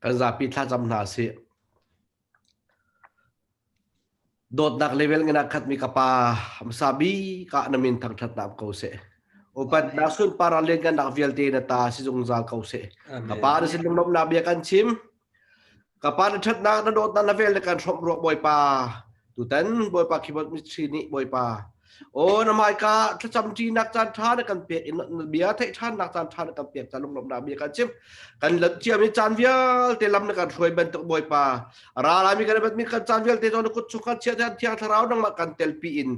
kan zapi Thlacamnak si dot nak level ngena khat mi kapa sabi ka namin thang that nam ko se opat nasun para lengan nak vialte na ta si jong zal ko se kapa na sin nom na bia kan chim kapa na that na dot na level kan thom ro boy pa tu tan boy pa KIMOT mi chini boy pa o na mai ka cham chi nak chan tha na kan pe in bia thai than nak chan tha na kan pe ta lom nom na bia kan chim kan lat chiam mi chan vial te lam na kan throi ben to boy pa ra la mi kan bet mi kan chan vial te jon kut chu kan chia than thia tharau nang ma kan tel pi in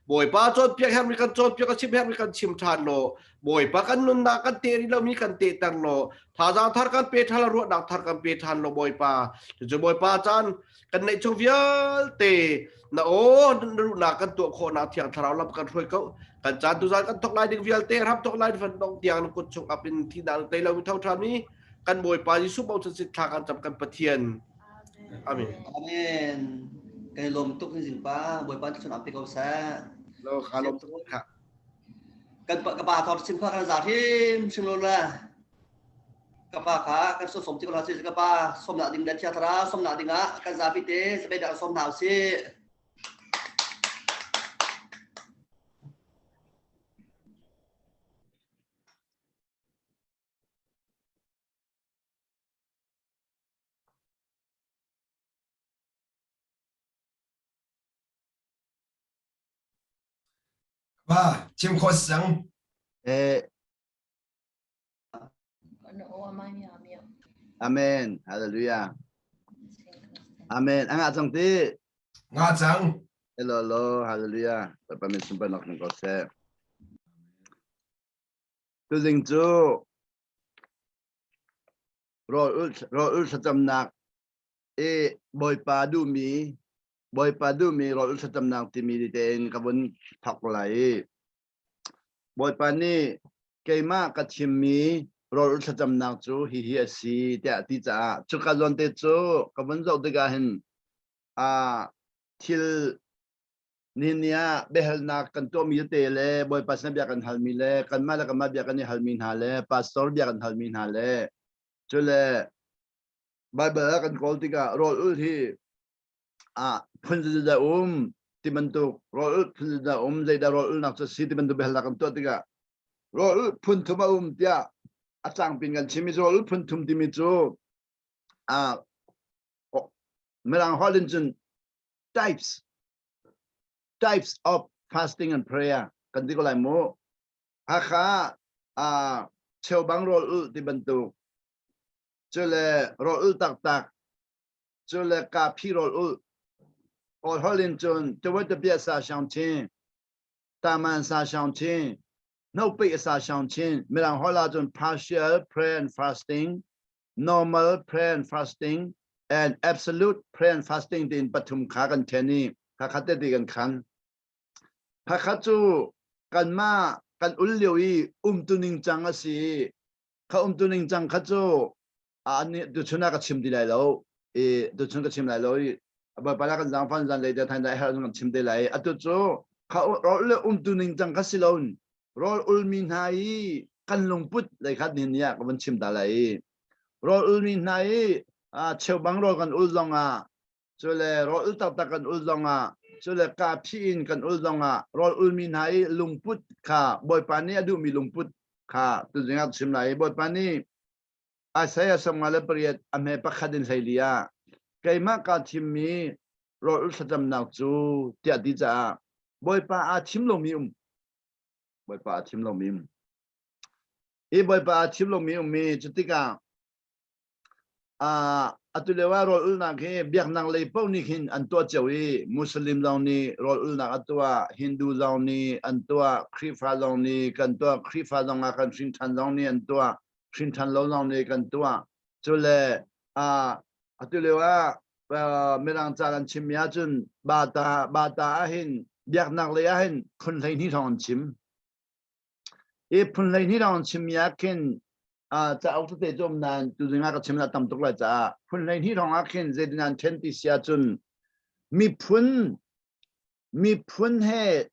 boy pa chot pia hem mi kan chot pia ka chim hem mi kan chim than lo boy pa kan nun na kan te ri lo mi kan te tang lo tha za thar kan pe thala ro dak thar kan pe than lo boy pa chu boy pa chan kan nei chu vial te na o na kan tu kho na thiang tharau lam kan throi ko kan chan tu za kan tok lai ding vial te rap tok lai fan dong tiang kut chu apin thi dang te lo mi thau than ni kan boy pa Yesu bao sit tha kan cham kan pathian amen amen cái lom tuk ni jing pa boy pa chun api ko sa lo khalom tuk kha kan pa thot sim kha kan za thim sim lo la ka pa kha kan so som ti ko la si ka pa som na ding da thia thara som na ding a kan za pi te se be da som thau si ba chim kho sang amen hallelujah amen ang atong ti nga chang hello hallelujah pa min sumpa nok ng kose tu ding chu Rawlulh Thlacamnak e boy pa du mi Rawlulh Thlacamnak ti mi ten kabun thak lai boy pa ni keima ka chim mi Rawlulh Thlacamnak chu hi si ta ti cha chu ka lon te chu kabun zo de ga hin a thil ninia behel na kan to mi te le boy pas na bia kan hal mi le kan ma la kan ma bia kan ni hal min ha le pastor bia kan hal min ha le chu le Bible kan kol ti ka Rawlulh hi a phun da ti man tu Rawlulh phun da zai da Rawlulh nak chu si ti man tu behel na kan to ti ka Rawlulh phun thu ma tia a chang pin kan chimi Rawlulh phun thum ti mi chu a merang holin chun types of fasting and prayer kan ti ko lai mo akha a cheu bang Rawlulh ti ban tu chule Rawlulh tak chule ka phi Rawlulh or holin chun to what the bia sa shang chin ta man sa shang chin no pe sa shang chin merang hola chun partial prayer and fasting normal prayer and fasting and absolute prayer and fasting din pathum kha kan theni kha khate ti kan khan kha khachu kan ma kan ulliwi tuning chang asi kha tuning chang khachu ani du chuna ka chim di lai lo e du chun ka chim lai lo ba pala kan jang fan jan le da than da ha kan chim de lai atu chu kha Rawlulh tuning chang ka silon Rawlulh min hai kan lungput lai khat nin ya ka ban chim da lai Rawlulh min hai a cheu bang ro kan ul longa chule Rawlulh tak kan ul longa chule ka phin kan ul longa Rawlulh min hai lungput kha boy pani adu mi lungput kha tu jinga chim lai boy pani asaya samale priet ame pakhadin sailia kaima ka thimmi Rawlulh Thlacamnak chu tia di cha boy pa a thim lo mi boy pa a thim lo mi e boy pa a thim lo mi chutika atulewa Rawlulh na ke biak nang le pau ni khin an to chawi muslim law ni Rawlulh na atwa hindu law ni an to khrifa law ni kan to khrifa law nga kan sin than law ni an to sin than law ni kan to chule atulewa merang chalan chimya chun bata ahin biak nang le ahin phun lai ni thon chim e phun lai ni thon chimya ken cha au te jom nan tu jinga ka chimna tam tok la cha phun lai ni thong a khin zedinan 10 ti sia chun mi phun mi phun he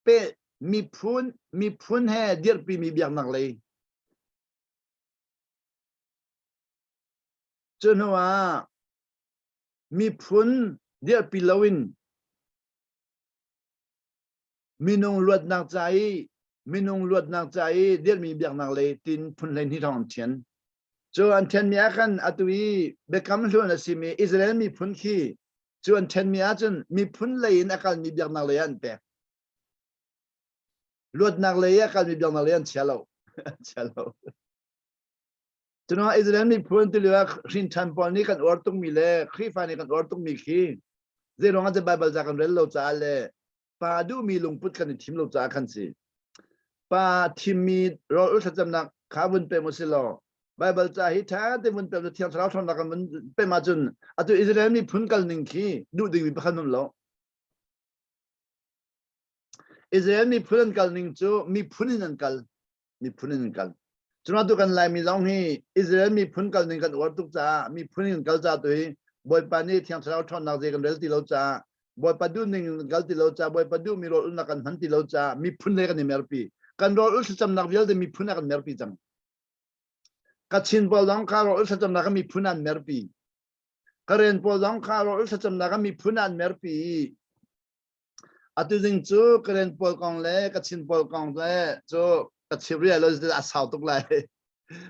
pe mi phun he dir pi mi biang nak lei cho nó à mi phun dir pi lawin minung luat nak chai dir mi biang nak lei tin phun lên hi thong chen cho an chen mi akan atui be kam lu na si mi Israel mi phun khi cho an chen mi achun mi phun lei na kal mi biang nak lei an pe luat nak lei akal mi biang nak lei an chalo chalo cho nó Israel mi phun tu lua rin chan pol ni kan or tung mi le khi fa ni kan or tung mi khi ze rong an the Bible za kan rel lo cha le pa du mi lung put kan thim lo cha kan si pa thim mi ro Thlacamnak kha bun pe mo si lo Bible cha hi tha te bun pe thiam thau thon na kan pe ma chun atu Israel mi phun kal ning khi du ding mi pa khan lo Israel mi phun kal ning chu mi phunin kal chuna tu kan lai mi long hi Israel mi phun kal ning kan or tuk cha mi phunin kal cha tu hi boy pa ni thiam thau thon na je kan rel ti lo cha boy pa du ning gal ti lo cha boy pa du mi ro na kan han ti lo cha mi phun le kan ni mer pi kan ro Thlacamnak vial de mi phun kan mer pi chang ka chin pol long kha ro Thlacamnak mi phun an mer pi karen pol long kha ro Thlacamnak mi phun an mer pi atu ding chu karen pol kong le ka chin pol kong le chu ka chibria lo de asau tuk lai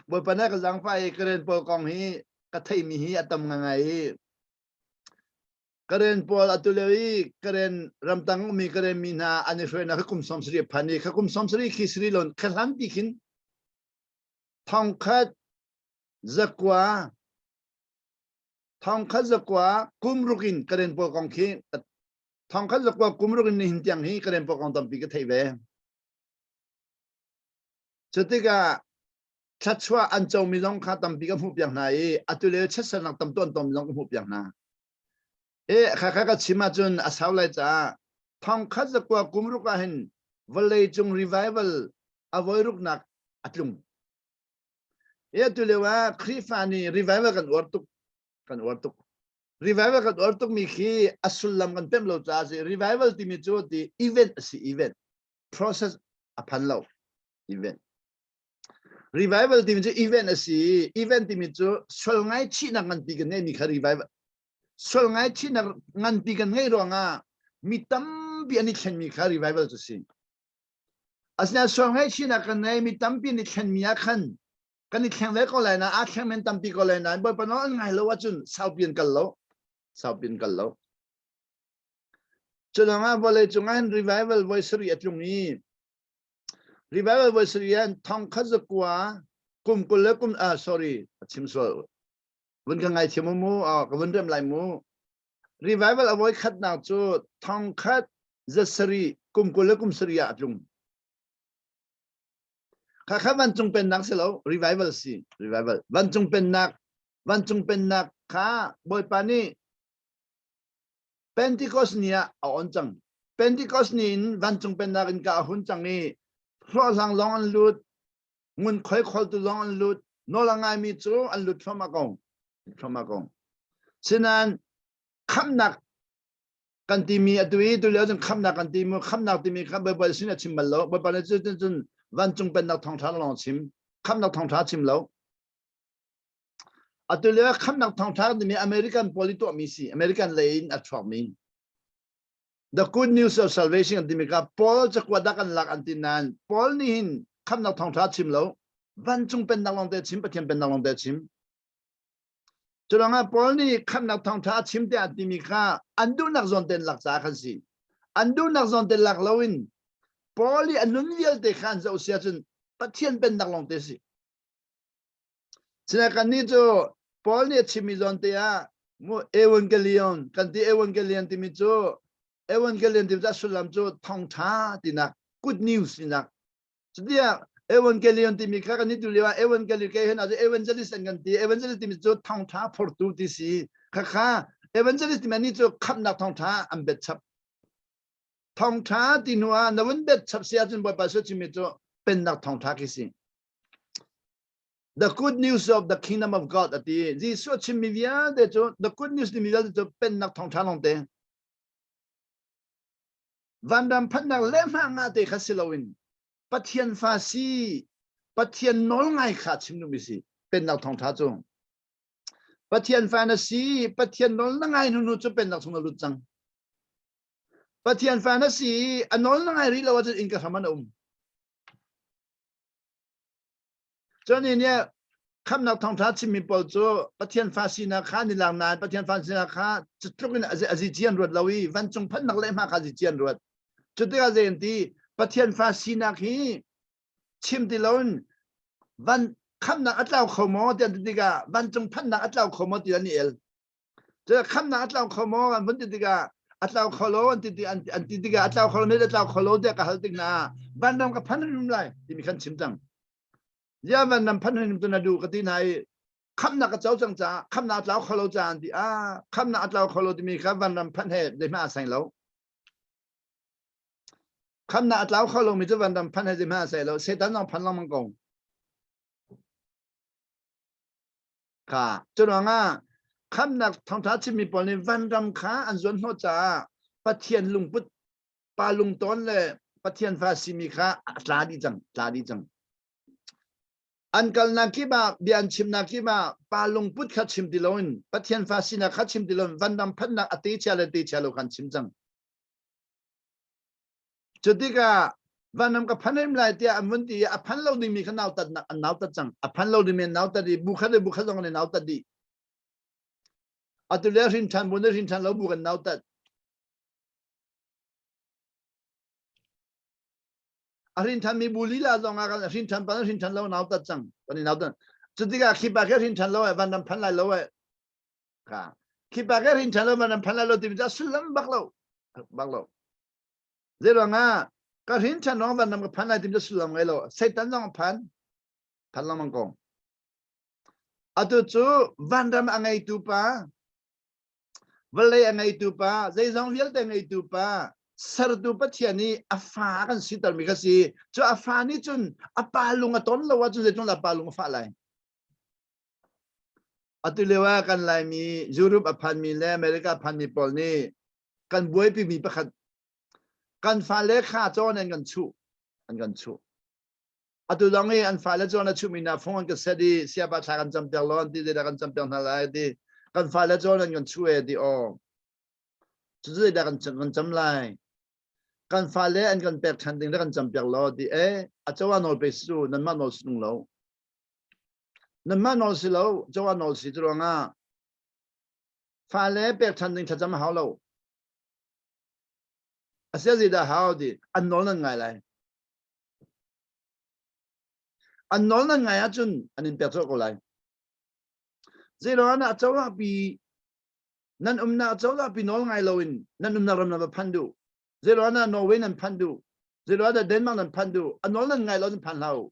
boy pa na ka jang pai karen pol kong hi ka thei mi hi atam nga ngai karen pol atu lewi karen ramtang mi karen mi na ani shwe na kum som sri phani kum som sri khi sri lon khalam ti khin thong khat zakwa kumrukin karen pol kong khi thong khat zakwa kumrukin ni hin tiang hi karen pol kong tam pi ka thei ve Chutiga chachwa anchau milong kha tam pi ka mu piang na e atule chasa nak tam ton tom long mu piang na e kha ka chima chun asaw lai cha thong kha zakwa kumru ka hin valai chung revival avoiruk nak atlung e atule wa khifani revival kan ortuk revival kan ortuk mi khi asullam kan pem lo cha se revival ti mi chu ti event process aphan lo event revival team chu event asi event team chu sol ngai chi na ngan pi gan ni kha revival sol ngai chi na ngan pi gan ngai ro nga mi tam bi ani khen mi kha revival chu si asna sol ngai chi na kan nei mi tam pi ni khen mi a khan kan ni khen le ko lai na a khen men tam pi ko lai na boy pa no ngai lo wa chun sau pian kal lo chulanga bole chungan revival voice ri atlung ni revival voice ri an thong khazakwa kum kulakum sorry chim so vun ka ngai thimu mu ka vun rem lai mu revival avoid khat na chu thong khat zasari kum kulakum sriya atlung kha kha van chung pen nak selo revival si revival van chung pen nak kha boy pani Pentecost nia on chang Pentecost nin van chung pen nak in ka hun chang ni Khlo lang long an lut ngun khoi khol tu long an lut no la ngai mi chu an lut thoma kong sinan khamnak kan ti mi atui tu le jang khamnak kan ti mu khamnak ti mi kham ba sin chim mal lo ba pa chun van chung pen nak thong tha long chim khamnak thong tha chim lo atu le khamnak thong tha ni American polito mi si American lein at from me The good news of salvation and dimika Paul chakwadakan lak antinan Paul nihin kham nak thong tha chim lo van chung pen nak long te chim pathian pen nak long te chim chulanga Paul ni kham nak thong tha chim te dimika andu nak zon ten lak cha khan si andu nak zon ten lak lawin Paul ni anun vial te khan zo sia chun pathian pen nak long te si sina kan ni jo Paul ni chimi zon te a mo evangelion kan ti evangelion ti mi jo Evangelion di sulam jo thong tha tina good news tina dia evangelion di mi ka ni tu lewa evangelion ke hen evangelist kan ti evangelist di jo thong tha for tu ti si kha evangelist di mani jo khap na thong tha am bet chap thong tha ti nuwa na won bet chap sia jin boy pa so chi mi jo pen na thong tha ki si The good news of the kingdom of God at the so chi mi via de jo the good news di mi jo pen na thong tha long te van dam phan nak lem nga te khasilawin pathian fa si pathian nol ngai kha chim nu mi si pen nak thong tha chung pathian fa na si pathian nol ngai nu nu chu pen nak thong lu chang pathian fa na si anol ngai ri lawa chu in ka saman cho nên nhé khăm nào thong thắt chim mi bol cho bắt thiên pha si na khá ni lang nan bắt thiên pha si na khá chút lúc này azi chian ruột lawi văn chung phát nặc lệ mà khá azi chian ruột chút tiếc azi thì bắt thiên pha si na khi chim thì lon văn khăm nào ắt lao khom mò tiền thì cả văn chung phát nặc ắt lao khom mò tiền ni el cho khăm nào ắt lao khom mò văn vấn thì cả ắt lao khom lô anh thì cả ắt lao khom lô ắt lao khom lô thì cả hal tiếng na văn nam cả phát nằm lại thì mình khăn chim tăng giờ mình nằm phát hiện tôiดูcái tin này khăm nào cái cháu chẳng trả khăm nào cháu khâu trả thì khăm nào cháu khâu thì mình khăm mình nằm phát hiện để mà sinh lâu khăm nào cháu khâu mìnhจะnằm phát hiện để mà sinh lâu sẽ tận nó phát lòng mang công cả cho nên khăm nào thằng thắt chỉ mình bảo nên văn nằm khá anh dọn nó trả phát hiện lùng bút pa lùng tón lệ phát hiện phát sinh mình khá lá đi chẳng Uncle Nakiba, Bian Chim Nakiba, Palung Put Kachim Dilon, Patian Fasina Kachim Dilon, Vandam Pana Aticha Tichalo Kan Chimzang. Jodiga, Vanam Kapanem Lightia, and Mundi, a panlo di Mikan out at Nautatang, a panlo di men out at the Bukhade Bukhazong and out at the Atulerin Tan, Munerin Tan Lobu and out that. Arin tan mi bulila dong akan arin tan lo nau ta chang pani nau ta chutiga khipa ke rin tan lo van dam phan lai lo ka khipa ke rin tan lo van dam phan lai lo ti ja sulam bak lo zero nga ka rin tan no van dam ka phan lai ti ja sulam ngai lo sai tan dong phan lo mang kong atu chu van dam angai tu pa vale angai tu pa zai zong vial te angai tu pa Sardu patiani afakan sitar mikasi so afani chun apalung aton lawa chun jetong lapalung fa lai atulewa kan lai mi Europe aphan mi le America aphan mi pol ni kan buai pi mi pakhat kan fa le kha chon an kan chu atu longi an fa le chon chu mi na phone ka sedi sia ba tha kan cham tel lon ti de kan cham tel na lai di kan fa le chon an kan chu e di o chu de da kan cham lai kan fa le an kan pek chan ding da kan cham pek lo di achawa nol pe su nan ma nol sung lo nan ma nol si lo chawa nol si tro nga fa le pek chan ding cham ha lo asia zi da ha di an nol nan ngai lai an nol nan ngai a chun anin pek ko lai zero na achawa bi nan na achawa bi nol ngai lo in nan na ram na phandu Zero na Norway and Pandu, zero na Denmark and Pandu, and all the Nylon Panlau,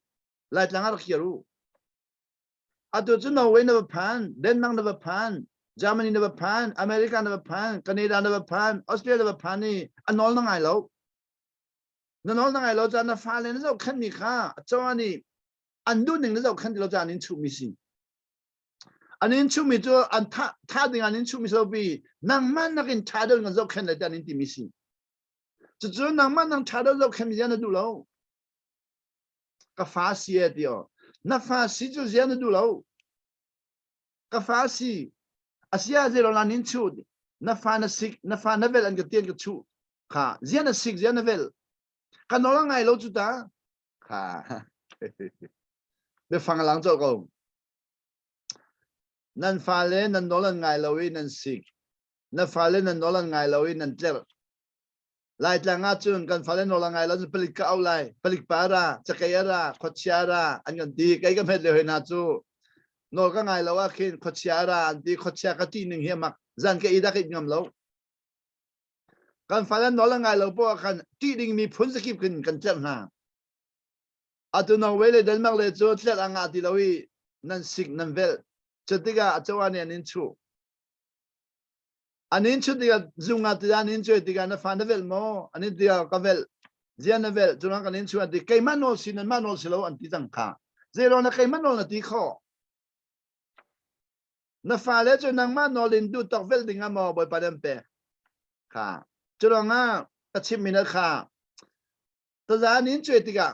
like Langar Hiru. I do Norway never pan, Denmark never pan, Germany never pan, America never pan, Canada never pan, Australia never panny, and all the Nilo. Then all the Nilos and the Fallen is okay, Nika, Johnny, and doing this Candilotan into missing. An inchu me to and tadding an inchu me so be, Nang man in tadding as okay than intimacy. Cho nang man nang chado lo khem zian du lo ka fa si e dio na fa si ju zian du lo ka fa si asia zero la nin chu na fa na vel an ga tien ga chu kha zian na sik zian na vel ka no la ngai lo chu ta kha be fang lang zo ko nan fa le nan no la ngai lo wi nan sik na fa le nan no la ngai lo wi nan tler lai tanga chun kan falen no langai lo pelik ka au lai pelik para chakayara khochiara an kan di kai ka met le na chu no ka ngai lo wa khin khochiara an di khochia ka ti ning he mak zan ke ida ke ngam lo kan falen no langai lo po kan ti ding mi phun skip kin kan chem na atu no wele den mak le chu tlet anga ti lo wi nan sik nan vel chatiga achawani anin chu anin chu dia zunga ti anin chu ti na fa na vel mo anin dia ka vel zian na vel zunga ka anin chu ti kai manol sin an manol silo an ti tang kha zero na kai manol na ti kho na fa le chu nang manol in du tok vel ding mo boy pa dem pe kha chu nga ta chim mina kha ta za nin chui tika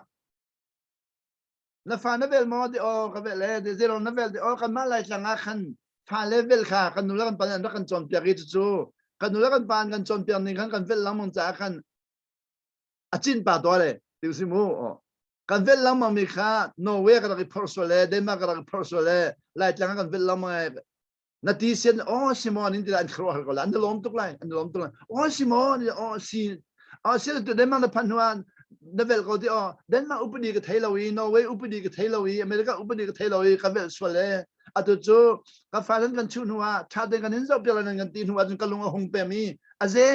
na fa na vel mo di o ka vel le de zero na vel di o kan ma lai tlanga khan fa level kha kan nula kan pan kan chon pya gi chu kan nula kan pan kan chon pya ni kan vel lamong cha khan achin pa to le ti si mu o kan vel lamong mi kha no we ka ri persole de ma ka ri persole lai tlanga kan vel lamong na ti sen o simon in an khro ko la an lom tuk lai o simon o si o si to de ma na panwan na vel ko ti o den ma upadi ka thailawi no way upadi ka thailawi america upadi ka thailawi ka vel swale atu chu ka falan kan chu nuwa tha de kan in zo pela nan kan ti nuwa jun kalunga hong pe mi aze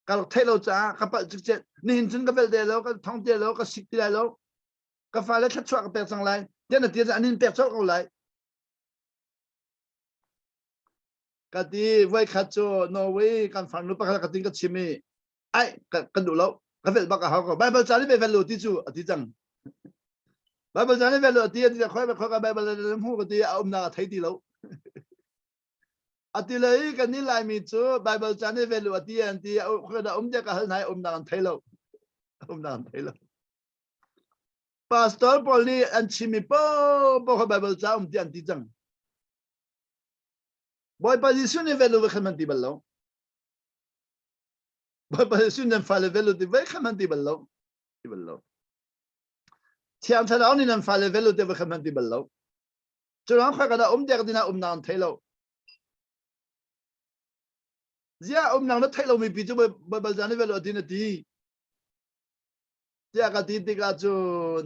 ka thailo cha ka pa chik che ni hin chun ka vel de lo ka thong de lo ka sik ti lo ka falan thak chwa ka pe sang lai den na ti an in pe chok ko lai ka ti vai kha chu no way kan fan lu pa ka tin ka chimi ai kan du lo ka vel ba ka ha ko bible cha ni be vel lu ti chu ati chang bible cha ni vel lu ti ti khoi ba khoi ka bible le mu ko ti na thai ti lo ati le ka ni lai mi chu bible cha ni vel lu ti an ti khoi da ja ka hal nai na thai lo na thai lo pastor paul ni an chimi po ka bible cha ti an ti chang boy position ni vel lu ka man ti bal lo boy position ni fa le vel lu ti ve ka man ti bal lo thiam tha da ni nan fa le vel lu ti ve ka man ti bal lo chu rang kha ka da ja ka ti na na thai lo zia nang nó thay lâu mình bị cho bởi giờ này về lo tin là tí zia cái tí cái chun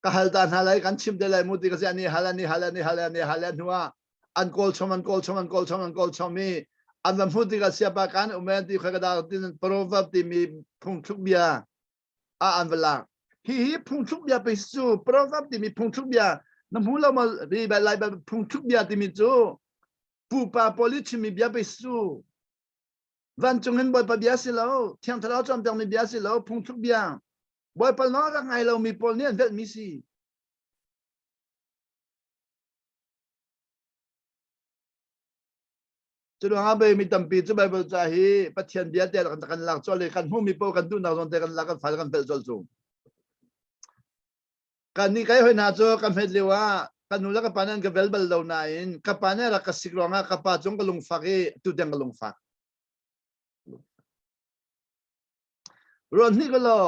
cái hal tan halai kan chim de lai mu ti cái zia ni halan hua an call chom mi an vam hu ti cái sia ba kan umen ti kha da tin proverb ti mi phung thuk bia a an vela hi phung thuk bia pe su proverb ti mi phung thuk bia nam hu lo ma ri ba lai ba phung thuk bia ti mi chu pu pa polichi mi bia besu van chungen boy pa bia si lo thiang thalo chom tang mi bia si lo phung thuk bia boy pa no ra ngai lo mi pol ni vet mi si chu do ha be mi tampi chu bible cha hi pathian bia te kan lak chol le kan hu mi po kan tu na zon te kan lak kan fal kan fel chol chu kan ni kai hoi na chu kan het lewa kan nula ka panan ka velbal daw nain ka panan ra ka sikronga ka pa chung kalung faki tu deng kalung fak ron ni ko lo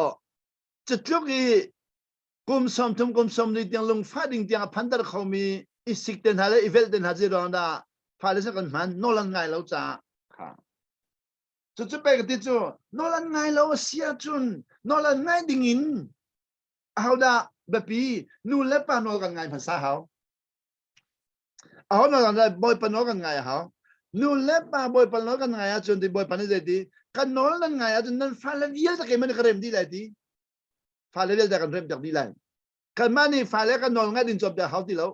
chutluki kum som ni tiang lung fa ding tiang phandar khomi isik ten hale ivel ten haji ronda phale sa kan man nolan ngai lo cha kha chu pe ka ti chu nolan ngai lo sia chun nolan ngai dingin hauda bapi nu le pa no kan ngai phasa hao nó là boy pa no kan ngai hao nu le pa boy pa no kan ngai chun ti boy pa ni de ti kan no lan ngai chun nan fa le viel ta ke man ka rem di lai ti fa le viel ta kan rem tak di lai kan mani fa le kan no ngai din job da hao ti lo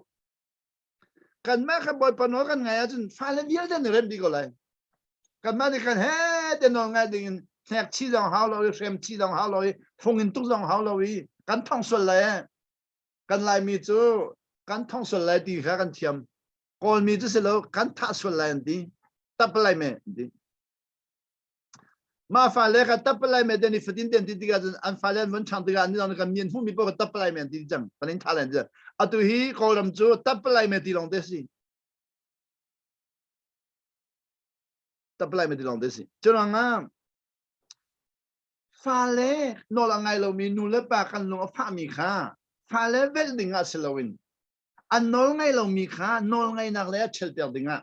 kan ma ka boy pa no kan ngai chun fa le viel ta rem di ko lai kan mani kan he de no ngai din nek chi dong hao lo rem chi dong hao lo phong in tu dong hao lo wi kan thong sol lai kan lai mi chu kan thong sol lai ti kha kan thiam kol mi chu se lo kan tha sol lai ti tap lai me ti ma fa le ka tap lai me de ni fitin den ti ga an fa le mon chang ti ga ni dong kan mien hu mi po ka tap lai me ti jang panin tha lai ja atu hi kolam chu tap lai me ti long de si tap lai me ti long de si chu nga fa le no la ngai lo mi nu le pa kan lo fa mi kha fa le vel dinga selawin an nol ngai lo mi kha nol ngai nak le chel per dinga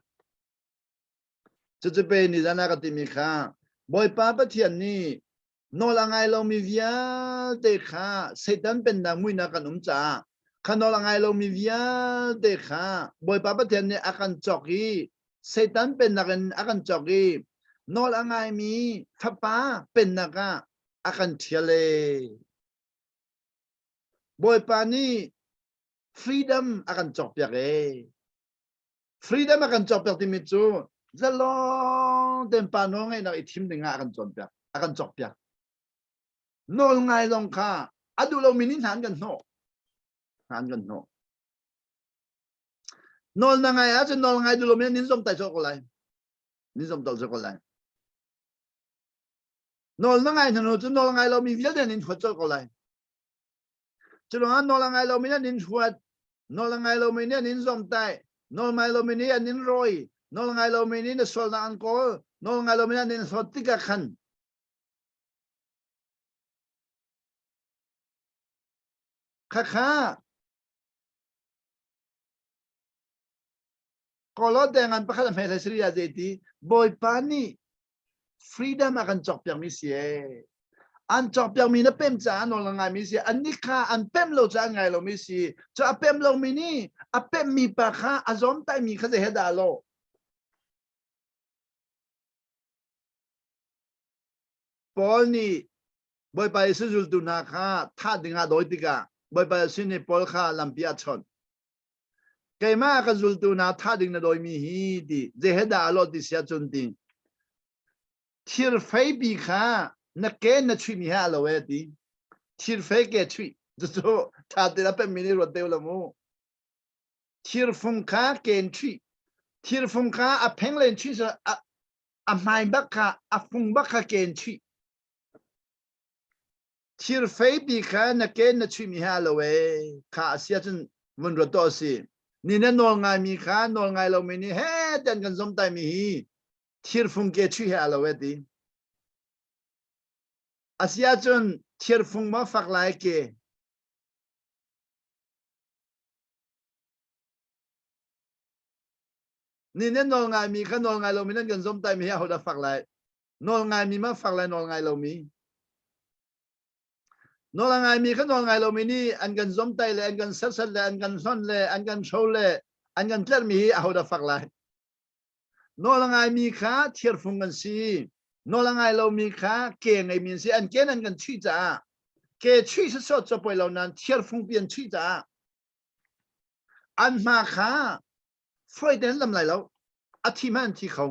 chu pe ni jana ka ti mi kha boy pa pa thian ni no la ngai lo mi via te kha setan pen da mui na kan cha kha no la ngai lo mi via te kha boy pa pa thian ni akan choki setan pen na kan akan choki no la ngai mi thapa pen na ka akan thiale boy pa ni freedom akan chok pya ke freedom akan chok pya ti mi chu zalong den pa no ngai na ithim dinga akan chon pya akan chok pya nol ngai long kha adu lo minin han kan no nol na ngai a chu nol ngai du lo min nin som tai chok lai nín som tàu cho con lại nol nó ngay nó nol ngay lo mi viết nín khuất cho con lại cho nó nol ngay lo mi nín khuất nol ngay lo mi nín som tai nol ngay lo mi nín rồi nol ngay lo mi nín sol na ăn có nol ngay lo mi nín sol tika khăn khá kalau dengan pakaian Malaysia jadi boy pani freedom akan chọc yang misi an chọc yang mina pem cha no la ngai misi an ni kha an pem lo cha ngai lo misi cha pem lo mini a pem mi pa kha azom tai mi kha je heda lo pol ni boy pa isul tu na kha tha dinga doi tika boy pa sini pol kha lampia chon cái mà cái dù tu na thà định là đôi mi hi đi dễ hết đã lo đi xe chân đi thiệt phải bị khá na cái na chui mi ha lo vậy đi thiệt phải cái chui rồi thà đi là bên mình rồi tiêu là mu thiệt phong khá cái chui thiệt phong khá à phèn lên chui rồi à mai bắc khá à phong bắc khá cái chui thiệt phải bị khá na cái na chui mi ha lo vậy khá xe chân mình rồi to xíนี่นั่นนอนไงมีข้านอนไงเราไม่นี่เฮ้เดินกันสมใจมีทีร์ฟุงเกช่วยให้เราเวทีอาเซียจนทีร์ฟุงมาฝักหลายเกนี่นั่นนอนไงมีข้านอนไงเราไม่นั่นกันสมใจมีเอาแต่ฝักหลายนอนไงมีมาฝักหลายนอนไงเรามีนอนไงมีข้านอนไงเราไม่นี่อันกันสมใจเลยอันกันเสร็จเลยอันกันซ่อนเลยอันกันโชว์เลยอันกันเจอมีเอาแต่ฝักหลายนอนไงมีข้าเทียร์ฟุงกันสินอนไงเรามีข้าเก่งไงมีสิอันเก่งอันกันชี้จ้าเก่ชี้สุดจะไปเรานั้นเทียร์ฟุงเปลี่ยนชี้จ้าอันมาข้าไฟเดินลำไรแล้วอธิมันที่เขา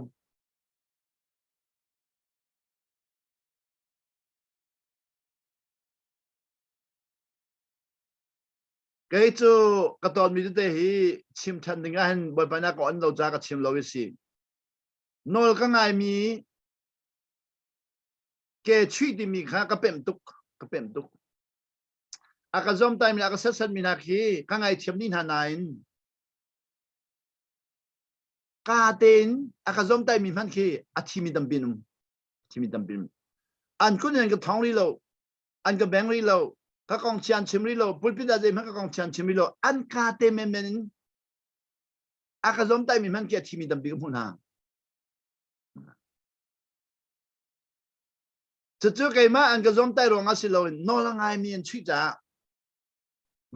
เกิดจู่กระตอนมีตัวเฮีชิมทันถึงกันบ่อยไปนักก่อนเราจะกับชิมเราวิสินอลก็ไงมีเกิดชีวิตมีข้ากระเป็นตุกอากาศจอมตายมีอากาศสัตว์มีนักฮีก็ไงชิมนินหานายนกาเตนอากาศจอมตายมีพันคีอาทิมีดำบินอันคุณยังกับท้องรีโลอันกับแบงรีโลก็กองเชียนชิมริโลปุ่นพิจารณามันก็กองเชียนชิมริโลอันคาเตเมนอากาศจอมตายมีมันเกี่ยที่มีดำบิกมุนหาจะเจอไงมาอันกาศจอมตายรองอาศิโลนนอละไงมีอันช่วยจ่า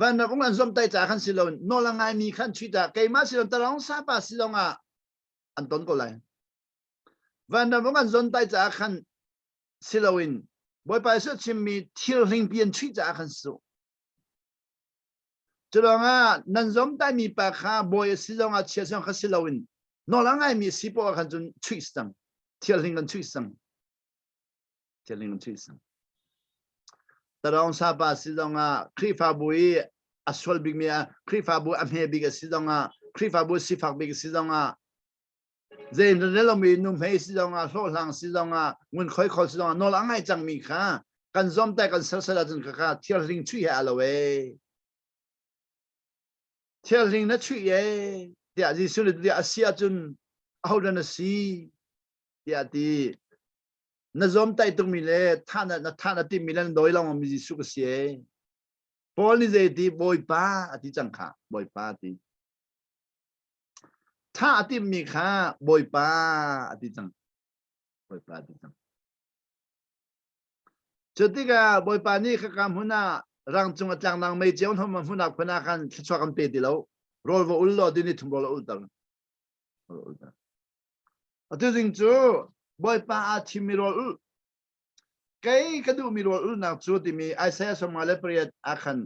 วันนั้นองค์อันจอมตายจ่าขันศิโลนนอละไงมีขันช่วยจ่าไงมาศิโลนตะลองซาปาศิโลงอ่ะอันต้นก็เลยวันนั้นองค์อันจอมตายจ่าขันศิโลนบ่อยไปสุดชิมมีทีร์ลิงเปลี่ยนชีวิตจากขันสูจะลองอ่ะนั่นจอมได้มีปากข้าบ่อยสิลองอ่ะเชื่อสังขันสิลาวินนอลังไงมีสิบขันจนชีวิตสังทีร์ลิงกันชีวิตสังแต่ลองซาบะสิลองอ่ะครีฟาบุยอัศวลบิกมีอ่ะครีฟาบุยอัมเฮบิกสิลองอ่ะครีฟาบุยสิฟักบิกสิลองอ่ะเจนเรามีนุ่มให้สิลองอ่ะโลหลังสิลองอ่ะเงินค่อยสิลองอ่ะนอลังไงจังมีข้ากันจอมแต่กันเสียจนข้าเที่ยวลิงช่วยอะไรเว้เที่ยวลิงนั่นช่วยเดี๋ยวที่สุดเดี๋ยวเสียจนเอาเรื่องนั้นสิเดี๋ยวที่นั่นจอมแต่ตรงมีเลยท่านที่มีเรื่องโดยเรามีสุขเสียพอนี่เจที่บ่อยป้าที่จังข้าบ่อยป้าที่ถ้าอธิมีข้าบ่อยป้าอธิจังจุดที่ก็บ่อยป้านี่ข้าคำหัวหน้ารังจงจังนางไม่เจ้าทำมันหัวหน้าคนนั้นช่วยกันเปิดดีแล้วรอว่าอุลลอดินี่ทุ่มรออุลตังอธิจริงจู่บ่อยป้าอธิมีรออุลใครก็ดูมีรออุลนักจู่ที่มีไอเสียสมัยเล็บเรียนอาคัน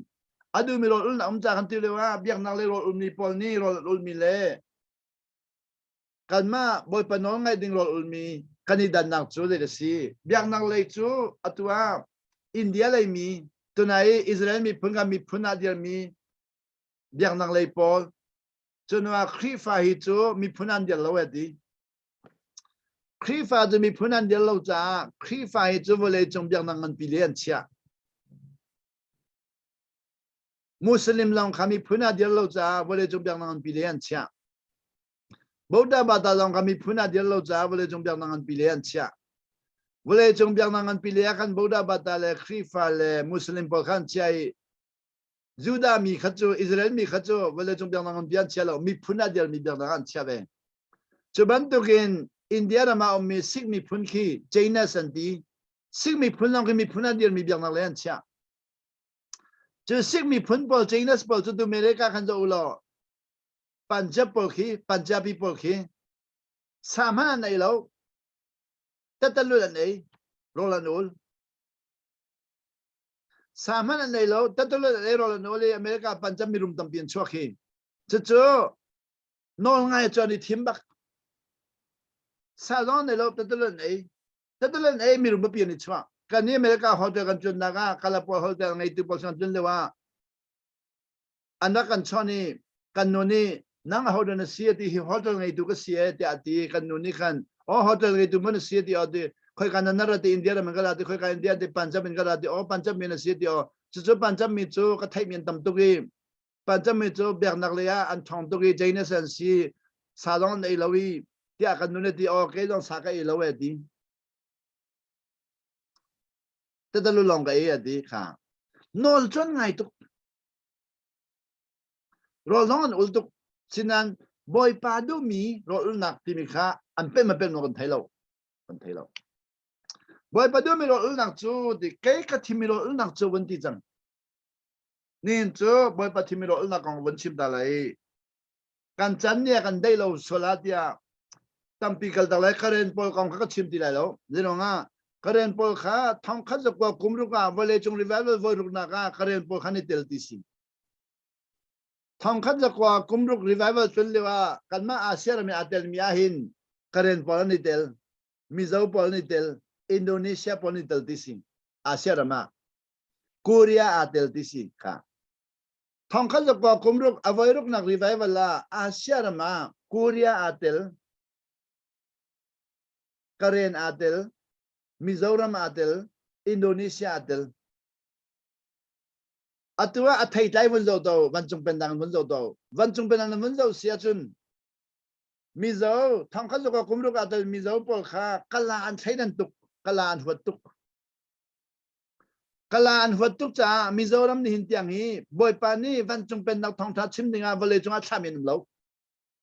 อดูมีรออุลนักจากกันที่เรียกว่าเบียงนักเลยรออุลมีปอลนี่รออุลมีเล่กันมาบ่อยปนน้องไงดึงรออุลมีกันนี่ดันนักจู่เลยสิเบียงนักเลยจู่อัตัวอินเดียเลยมีตัวไหนอิสราเอลมีพุ่งกันมีพุ่งนาเดียมีเบียงนักเลยปอลจนว่าครีฟาฮิจู่มีพุ่งนาเดียแล้วเวดี khi phaจะมีผู้นั้นเดียวเราจะครีฟ้าจะวเลยจงเบียงนังเงินปีเลียนเชียมุสลิมลองคำมีผู้นั้นเดียวเราจะวเลยจงเบียงนังเงินปีเลียนเชียบุตรบาตาลองคำมีผู้นั้นเดียวเราจะวเลยจงเบียงนังเงินปีเลียนเชียวเลยจงเบียงนังเงินปีเลียกันบุตรบาตาเลครีฟ้าเลมุสลิมพวกขันเชียยูดามีขัดจูอิสราเอลมีขัดจูวเลยจงเบียงนังเงินปีเลียนเชียเรามีผู้นั้นเดียวมีเบียงนังเงินเชียเองจุบันตุกินอินเดียเรามาเอามีสิกมีพุนคีเจนสันติสิกมีพุนเราก็มีพุนเดียวมีเบียงนักเลี้ยงเชียจะสิกมีพุนปอลเจนสปอลจะดูเมริกาขันจะอุลอปัญจปอลคีปัญจาบีปอลคีสามัญในเราแต่ตลุดอันไหนโรลันโอลสามัญในเราแต่ตลุดอันไหนโรลันโอลอเมริกาปัญจมีรุมตั้มเปลี่ยนชั่วคีจะเจอนอนไงจอนี่ทิมบักซาลอนในโลกตัดเล่นเอมีรูปเปลี่ยนอีกชั่วกันนี้อเมริกาฮอลเทลกันจนนักกาลาปอฮอลเทลในที่ปอชันจนเลยว่าอันนั้นกันชอนี่กันโน่นนี่นั่งฮอลเทลในเสียที่ฮอลเทลในตัวก็เสียที่อาทิกันโน่นนี่กันฮอลเทลในตัวมันเสียที่อาทิคอยกันนั่นเราที่อินเดียมันก็ลาที่คอยกันอินเดียที่ปัญจามันก็ลาที่ปัญจามีนเสียที่จู่ปัญจามีจู่ก็ไทยมีนตั้มตุกีปัญจามีจู่เบียร์นักเลียอันทองตุกีเจนสันซีซาลอนในลาวีที่อาการนู้นที่โอเคต้องสักไอ้เราเอดีแต่ตลอดลองกับไอ้ดีค่ะนอลจนไงตุกรอลองอุลตุกสินันบอยปาดูมีรออุลนักที่มีค่ะอันเป็นมาเป็นคนไทยเราบอยปาดูมีรออุลนักจูที่เก๋กับที่มีรออุลนักจูวันที่จังนี่จูบอยปาที่มีรออุลนักของวันชิมดาเลยกันจันเนี่ยกันได้เราสลัดเนี่ยตั้มปีกัลตะไลคาเรนพอลกองเขาก็ชิมตีแล้วเดี๋ยวนะคาเรนพอลข้าทำข้าจะกว่ากุมรุกาวันเลยจงรีเวลวอรุกนักคาเรนพอลข้านี่เตลติสิทำข้าจะกว่ากุมรุกรีเวลจนเลยว่ากันมาอาเซียนมีอาเตลมีอาหินคาเรนพอลนี่เตลมิซาวพอลนี่เตลอินโดนีเซียพอลนี่เตลติสิอาเซียนมาเกาหลีอาเตลติสิค่ะทำข้าจะกว่ากุมรุกอวัยรุกนักรีเวลละอาเซียนมาเกาหลีอาเตลคาเรนอาเตลมิโซรัมอาเตลอินโดนีเซียอาเตลอัตว่าอัตไทยใจวันโจโตวันจงเป็นดังวันโจโตวันจงเป็นดังวันโจเสียจุนมิโซทำข้าศึกกุมรุกอาเตลมิโซปอลข้ากลาอันใช้นันตุกกลาอันหัวตุกจ้ามิโซรัมนี่หินเตียงนี้บ่อยปานี่วันจงเป็นดังทองทัดชิมดิงาวันเลยจงอัดชามินเรา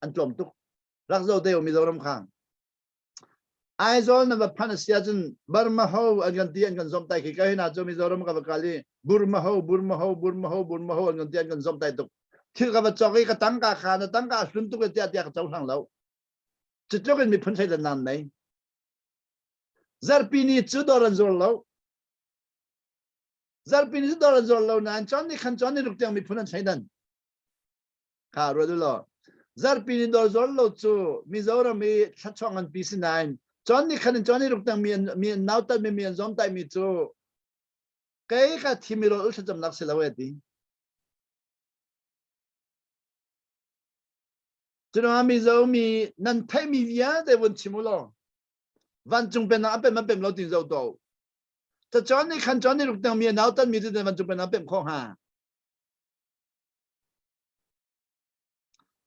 อันจอมตุกรักโจเตอมิโซรัมข้างไอ้โซนนั่นว่าพันเสียจนบาร์มาโฮอันกันที่อันกันสมไต่ขี้ก็เห็นอาจจะมีโซนมันกับกาลีบูร์มาโฮอันกันที่อันกันสมไต่ตุกที่กับจอกก็ตั้งกาขานะตั้งกาสุนตุกที่อาทิตย์เจ้าทางเราจุดจกันมีพันใช้นานไหมซาร์ปีนี้จุดดอรันโซลเรานั้นจอนนี่ขันจอนนี่ลูกเตียงมีพันใช้ดันข้ารู้ด้วยล่ะซาร์ปีนี้ดอรันโซลเราจูมีโซนมีชัดช่องอันปีสินายจอนนี่ขันจอนนี่ลูกตั้งมีนาวตัดมีจอมไตมีจูเก๋ก็ที่มีรถอุลจำนักเสลาวดีจุดว่ามีเจ้ามีนั่นไทยมีวิญญาณแต่วันชิมุลวันจงเป็นนักเป็นมันเป็นเราถึงเจ้าโตแต่จอนนี่ขันจอนนี่ลูกตั้งมีนาวตัดมีแต่วันจงเป็นนักเป็นข้อหา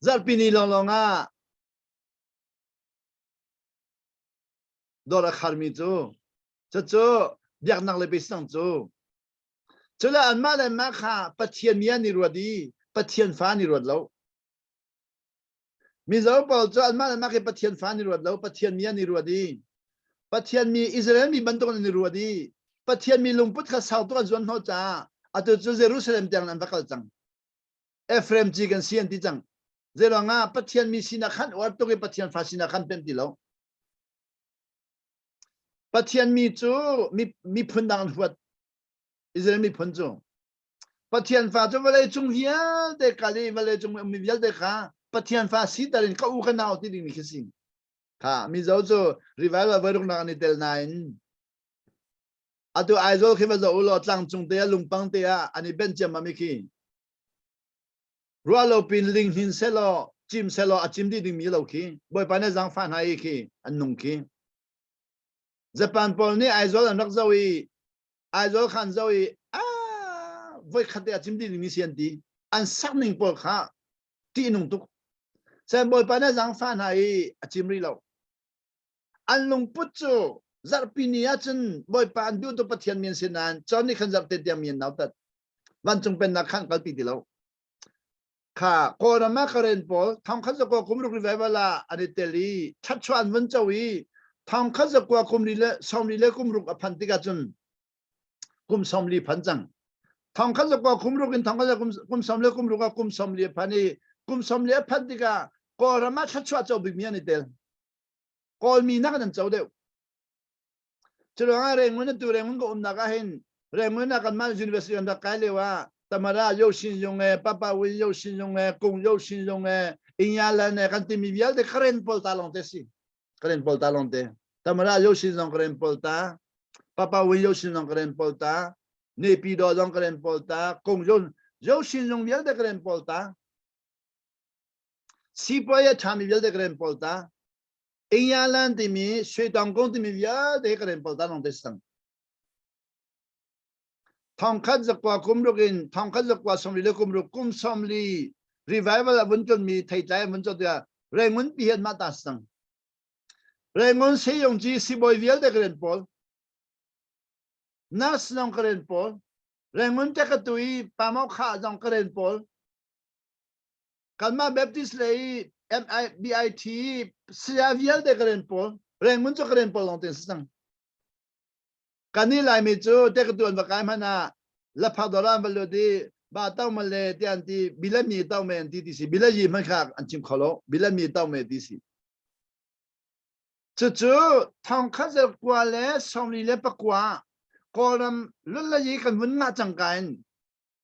ซาร์ปีนี้ลองดอลลาร์คาร์มิจูจูเบียกนักเลยไปสั่งจูแล้วอันมาเลยมาค่ะปะเทียนมีอันนี้รวดดีปะเทียนฟ้านี่รวดแล้วมีเจ้าบอกจูอันมาเลยมาคือปะเทียนฟ้านี่รวดแล้วปะเทียนมีอันนี้รวดดีปะเทียนมีอิสราเอลมีบรรทุกอันนี้รวดดีปะเทียนมีลุงพุทธข้าสาวตัวส่วนหัวจ้าอัตจูเยรูซาเล็มจังนั้นตะกัลจังเอฟเรมจีกันเซียนที่จังเจริญปะเทียนมีสินาขันวัดตัวกับปะเทียนฟ้าสินาขันเป็นที่แล้วปะเทียนมีจูมีพันดังหัวอิสราเอลมีพันจูปะเทียนฟ้าจูเวลาจงเฮียเด็กกาลีเวลาจงมีเวลาเด็กค่ะปะเทียนฟ้าสีตาลินก็อุกันเอาที่ดิมีคิสิงค่ะมีเจ้าจูรีไวล์ว่าเวรุกนักนี่เตลนายน์อะตัวไอโซคิดว่าจะอุลอตั้งจงเตียลุงปังเตียอันนี้เป็นเจ้ามามิคีรัวโลปินลิงหินเซโลจิมเซโลอาจิมที่ดิมีโลคีบ่อยปานในจังฟันให้คีอันนุ่งคี Japan Paul ni aizol anak zawi aizol khan zawi voi khate chim di ni sian ti an sak ning Paul kha ti nung tuk sen boy pa na jang fan hai achim ri lo an lung put chu zar pinia chen boy pa an du to pathian mien sinan chon ni khan zap te tiam mien naw tat van chung pen na khan kal pi ti lo kha korama karen Paul thong kha ko kumruk revival la aniteli chachwan wan chawi thong kha ko kumri le somri le kumruk aphan ti ga chun kum somli phanjang thong kha ko kumruk in thong kha kum somle kumruk ka kum somli phani kum somli phan ti ga korama chachwa chaw bi mian itel kol mi na kan chaw de chulanga rengun tu rengun ko umna ka hin rengun na kan mal university an da kai lewa tamara yo shin yong papa wi yo shin yong kung yo shin yong inyala ne kan timi vial de karen pol talon te si karen pol talon te tamara yo shin yong karen pol ta papa wi yo shin yong karen pol ta ne pi do yong karen pol ta kung yo shin yong vial de karen pol ta si po ya chami vial de karen pol ta inyala timi shui tong kong timi vial de karen pol ta long te sang thong khát giặc qua kum rukin thong khát giặc qua somli le kum ruk kum somli revival abun chon mi thai chai abun chon dia rengun pian ma ta sang rengun se yong ji si boy vial de kren pol nas nong kren pol rengun te katui pamau kha jong kren pol kalma baptist lei MIBIT sia vial de kren pol rengun cho kren pol long ten sang kani lai mi chu te ka tuan ba kai mana la pha doran ba lo di ba taw ma le tian ti bila mi taw men ti si bila yi man kha an chim kholo bila mi taw me ti si chu thong kha ze kwa le som li le pa kwa ko ram lul la yi kan mun na chang kan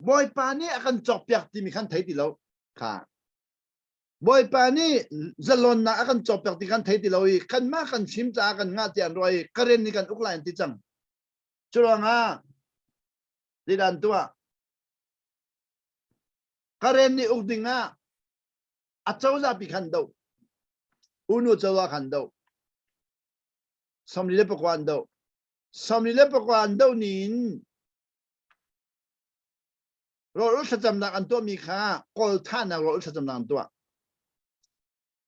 boy pa ni akan chok pyak ti mi khan thai ti lo kha boy pa ni zalon na akan chok pyak ti khan thai ti lo i kan ma kan chim cha kan nga tian roi karen ni kan uklain ti chang churanga didan tua karen ni ukdinga achau la pi khan do unu chawa khan do somli le pakwan do nin ro sajam na an to mi kha kol tha na ro sajam na an to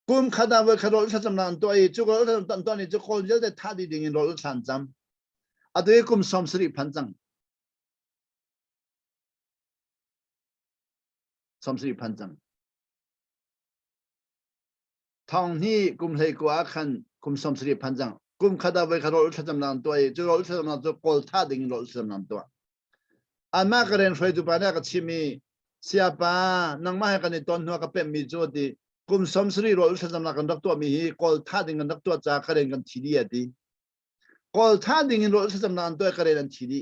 kum khada we kharo sajam na an to I chu ro tan to ni chu kol jel de tha di ding ro san jam adoi kum somsri phanjang somsri phanjang thong ni kum lei kwa khan kum somsri phanjang kum khada we kharo sajam nan toi chu ro sajam nan to kol tha ding ro sajam nan to ama karen frei tu pa na ka chimi siapa nang ma ka ni ton no ka pe mi jo di kum somsri ro sajam na kan dak to mi hi kol tha ding kan dak to cha karen kan thi di ati kol tha ding in ro sajam nan to karen an thi di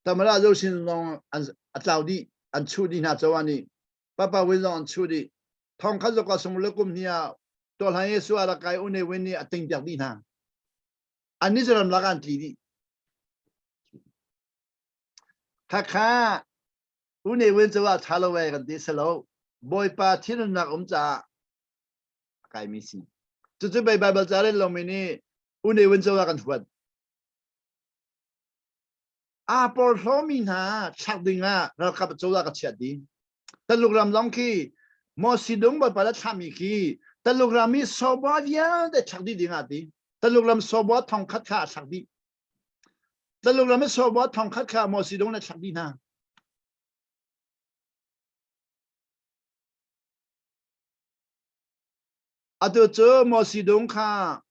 tamara jo sin long an atlaudi an chu di na chawani papa we long chu di thong kha zo ka sum le kum nia to la yesu ala kai une wen ni ating jak di na an ni jaram la kan thi di kha une wen chawa thalo we kan di selo boy pa thin na cha kai mi si chu bible cha le lo mi ni une wen chawa kan thuat por homi na chakdinga ra ka chawa ka chadi talugram long ki mo sidung ba pala thami ki talugrami soba dia de chakdi dinga ti talugram soba thong khat kha chakdi talugrami soba thong khat kha mo sidung na chakdi na atu cho mo sidung kha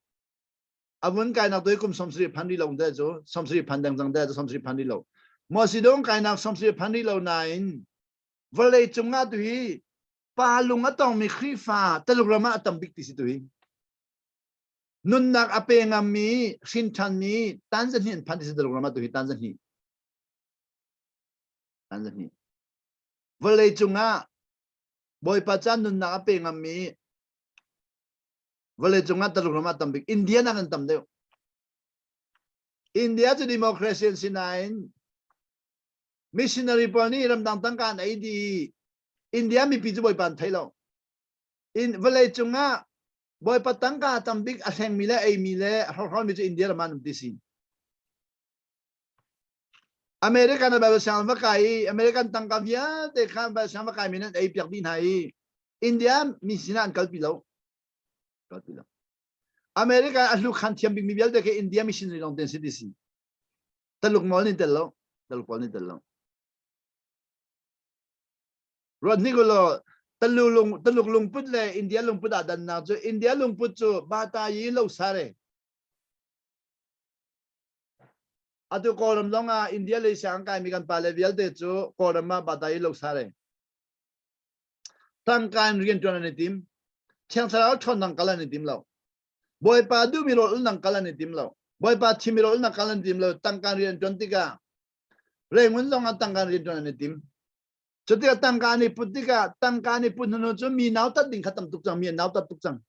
avun kai nak doi kum somsri phandi lo de jo somsri phandang jang de somsri phandi lo mo sidong kai nak somsri phandi lo nain vale chunga tu hi palung atong mi khifa talugrama atam bik ti si tu hi nun nak apenga mi shin chan mi tanzanian phandi si talugrama tu hi tanzania vale chunga boy pachan nun nak apenga mi vale chunga talugrama atam bik india na kan tam de india to democracy sinain missionary pani ram dang tang kan ai di india mi pi boy pan thailo in vale chunga boy patangka tambik aseng mile ay mile hol mi India man disin America na ba sang makai American tangkavya de kan ba sang makai minan ay piak din hai India misinan kalpilo America alu khan thiam big mi bial de ke India missionary long den disin taluk mol ni tello Rodney golo taluk lung put le India lung put adan na jo India lung put jo bata yi lo sare atu koram longa India le sang kai mi kan pale vial de jo koram ma bata yi lo sare tang kan rian tuan ni tim chang sa thon nang kala ni tim lo boy pa du mi ro nang kala ni tim lo boy pa thi mi ro nang kala ni tim lo tang kan rian tuan tika rengun longa tang kan rian tuan ni tim Jadi tangkani putika tangkani pun nuju minau tat ding khatam tukjang minau tat tukjang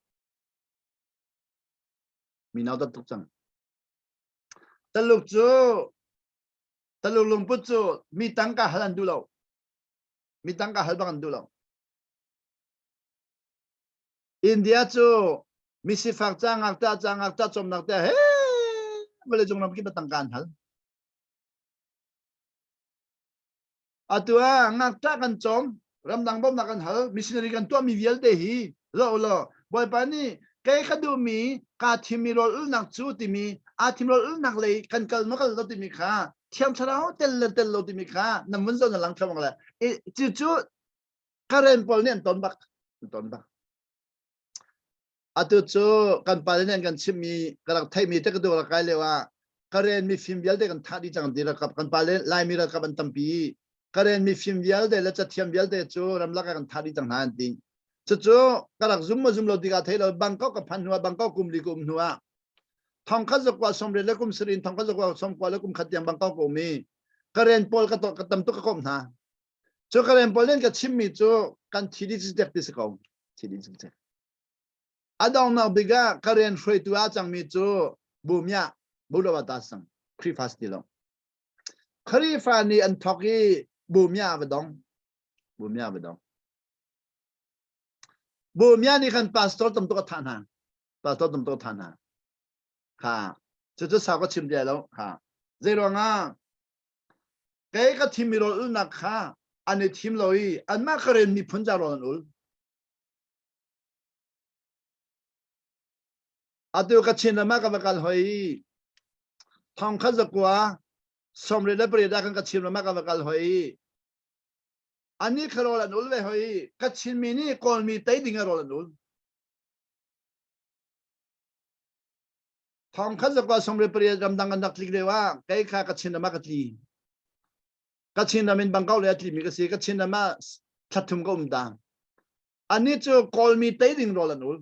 taluk lumput jo mi tangka halan dulau mi tangka halbangan dulau India jo mi sifak jang akta som nakta he boleh jong nam ki batangkan hal atua ngakta kan som ramdang bom nakan hal missionary kan tua mi vial dehi lo boy pani kai khadu mi ka thimirol nak chu timi a thimirol nak le kan kal makal lo timi kha thiam tharao tel lo timi kha namun zo na lang thamang la chu karen pol nen ton bak atu chu kan palen kan chimi karak thai mi te ka do la kai lewa karen mi film vial de kan thadi chang dira kap kan palen lai mi ra kap an tampi karen mi film vial de la cha thiam vial de chu ram la kan thadi chang han ting chu karak zum lo diga thai lo bangkok ka phan nuwa bangkok kum li kum nuwa thong kha jok wa som re le kum srin thong kha jok wa som kwa le kum khatyang bangkok ko mi karen pol ka to ka tam to ka kom na chu karen pol len ka chimmi chu kan thidi chi tek dis ko thidi chi tek adong na biga karen free tu a chang mi chu bumya bulo ta sang khri fast di lo khri fa ni an thoki bumya ba dong bumya ni kan pastor tam to ka than ha ha chu sa ko chim de lo ha zero nga cái team mi ro na kha ani team loi an ma karen mi phun ja ro ul atu ka chin ma ka bakal hoi thong kha zakwa somre le pri da kan ka chin ma ka bakal hoi ani kharo la nul ve hoi ka chin mi ni kol mi tai ding ro la nul thong kha zakwa somre pri ram dang nak lik lewa kai kha ka chin ma ka tli ka chin na min bangkau le atli mi ka si ka chin na ma thathum ko umda ani chu kol mi tai ding ro la nul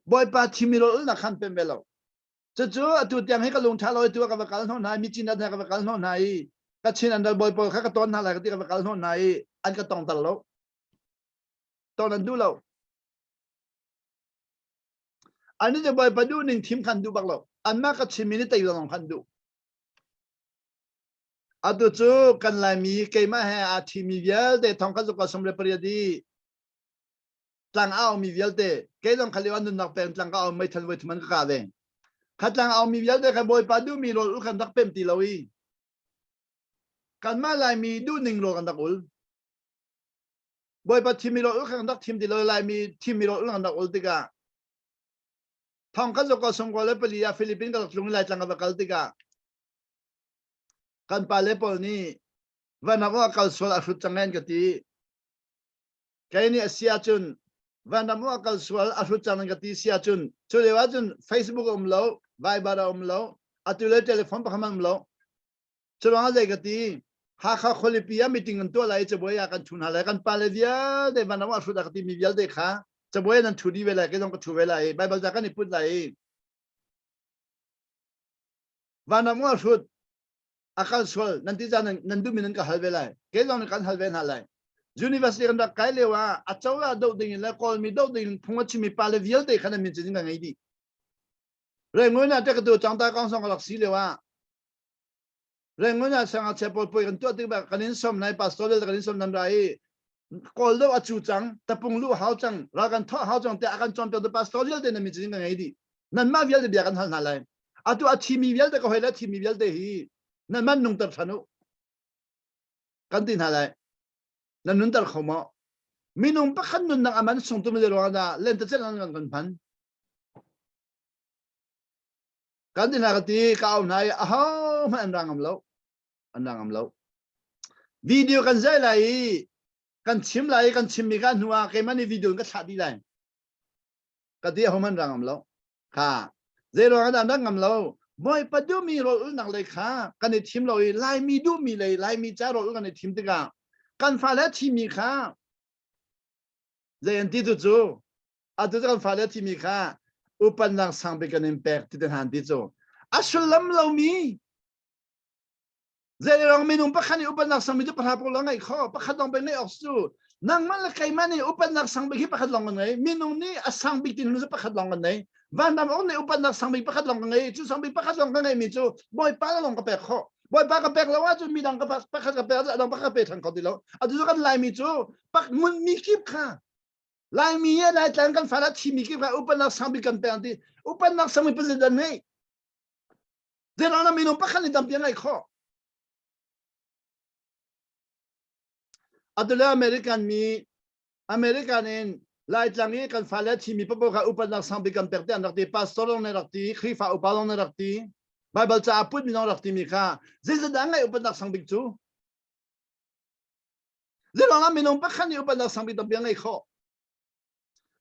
boy pa thimiro na khan pe melo chu atu tiang he ka lung tha loi tu ka bakal no nai mi chin na ka bakal no nai ka chin an boy po kha ka ton na la ka ti ka bakal no nai an ka tong tal lo ton an du lo ani je boy pa du ning thim khan du bak lo an ma ka chin mi ni tai long khan du atu chu kan lai mi ke ma he a thi mi vial de thong ka ka som le priya di tlang ao mi vial de ke long khaliwan nun nak pen tlang ao mai than wei man ka ve kha tlang ao mi vial de ka boy pa du mi ro u kan dak pem ti lowi kan ma lai mi du ning ro kan dak ul boy pa thi mi ro u kan dak thim ti lo lai mi thi mi ro u kan dak ul ti ka thong ka ka som ko le pali ya philippine ka lung lai tlang ka kal ti ka kan pa le pol ni vana wa kal sol a hrut changen ka ti kai ni asia chun vanamu akal swal asu chanang gati sia chun chulewa chun Facebook lo Viber lo atule telephone pa khamam lo chulanga le gati ha kha kholipiya meeting an to lai cheboya kan thun hala kan palevia de vanamu asu da gati mi vial de kha cheboya nan thudi vela ke dong ka thu vela e Bible ja kan ni put lai vanamu asu akal swal nan ti jan nan du minan ka hal vela ke dong kan hal ven halai University kan da kai lewa achawa do ding la call mi do ding phunga chimi pale vial de khana min chin ngai di rengona ta ka do chang ta kang song ka lak si lewa rengona sang a chepol poi kan to ti ba kanin som nai pastor le kanin som nam rai call đâu achu chang tapung lu hao chang ra kan tho hao chang te akan chom pe the pastoral de na mi jing ngai di nan ma vial de bia kan hal na lai atu a thimi vial de ko hela thimi vial de hi nan man nung tar thanu kan tin halai nan nun tar khomo minung pa khan nun nang aman sung tum de ro na len ta chen nang kan phan kan tin ha ti ka au nai a ho ma an rang am lo video kan zai lai kan chim mi kan huwa ke mani video ka tha di lai ka ti ho man rang am lo kha zero kan dang ngam lo boy pa du mi ro nang le kha kan ni thim lo lai mi du mi le lai mi cha ro kan ni thim te ka kan fa la thi mi kha zai an ti tu chu a tu kan fa la thi mi kha upan lang sang be kan impact ti han ti chu asulam lo mi zai rong mi nung pa khan ni upan lang sang mi tu pa po lang ai kho pa khan dong be nei ok su nang man la kai man ni upan lang sang be hi pa khan long ngai mi nung ni asang bi tin nu pa khan long ngai van nam on ne upan nak sang bi pakat long ngai chu sang bi pakat long ngai mi chu boy pa long ka pek kho boy pa ka pek lawa chu mi dang ka pakat ka pek dang pakat pek thang ko dilo adu kan lai mi chu pak mun mi kip kha lai mi ya lai tang kan fara thi mi kip kha upan nak sang bi kan pe anti upan nak sang bi president nei de na mi no pakat ni dam pian ai kho adu la American in lai tlangi kan fala thi mi papo ka upan nak sang bi kan pek te an rakti pastor ne rakti khifa upalong ne rakti bible cha aput mi no rakti mi kha zeza dang ngai upan nak sang bi chu zelo na minong pakhan ni upan nak sang bi tam piang ngai kho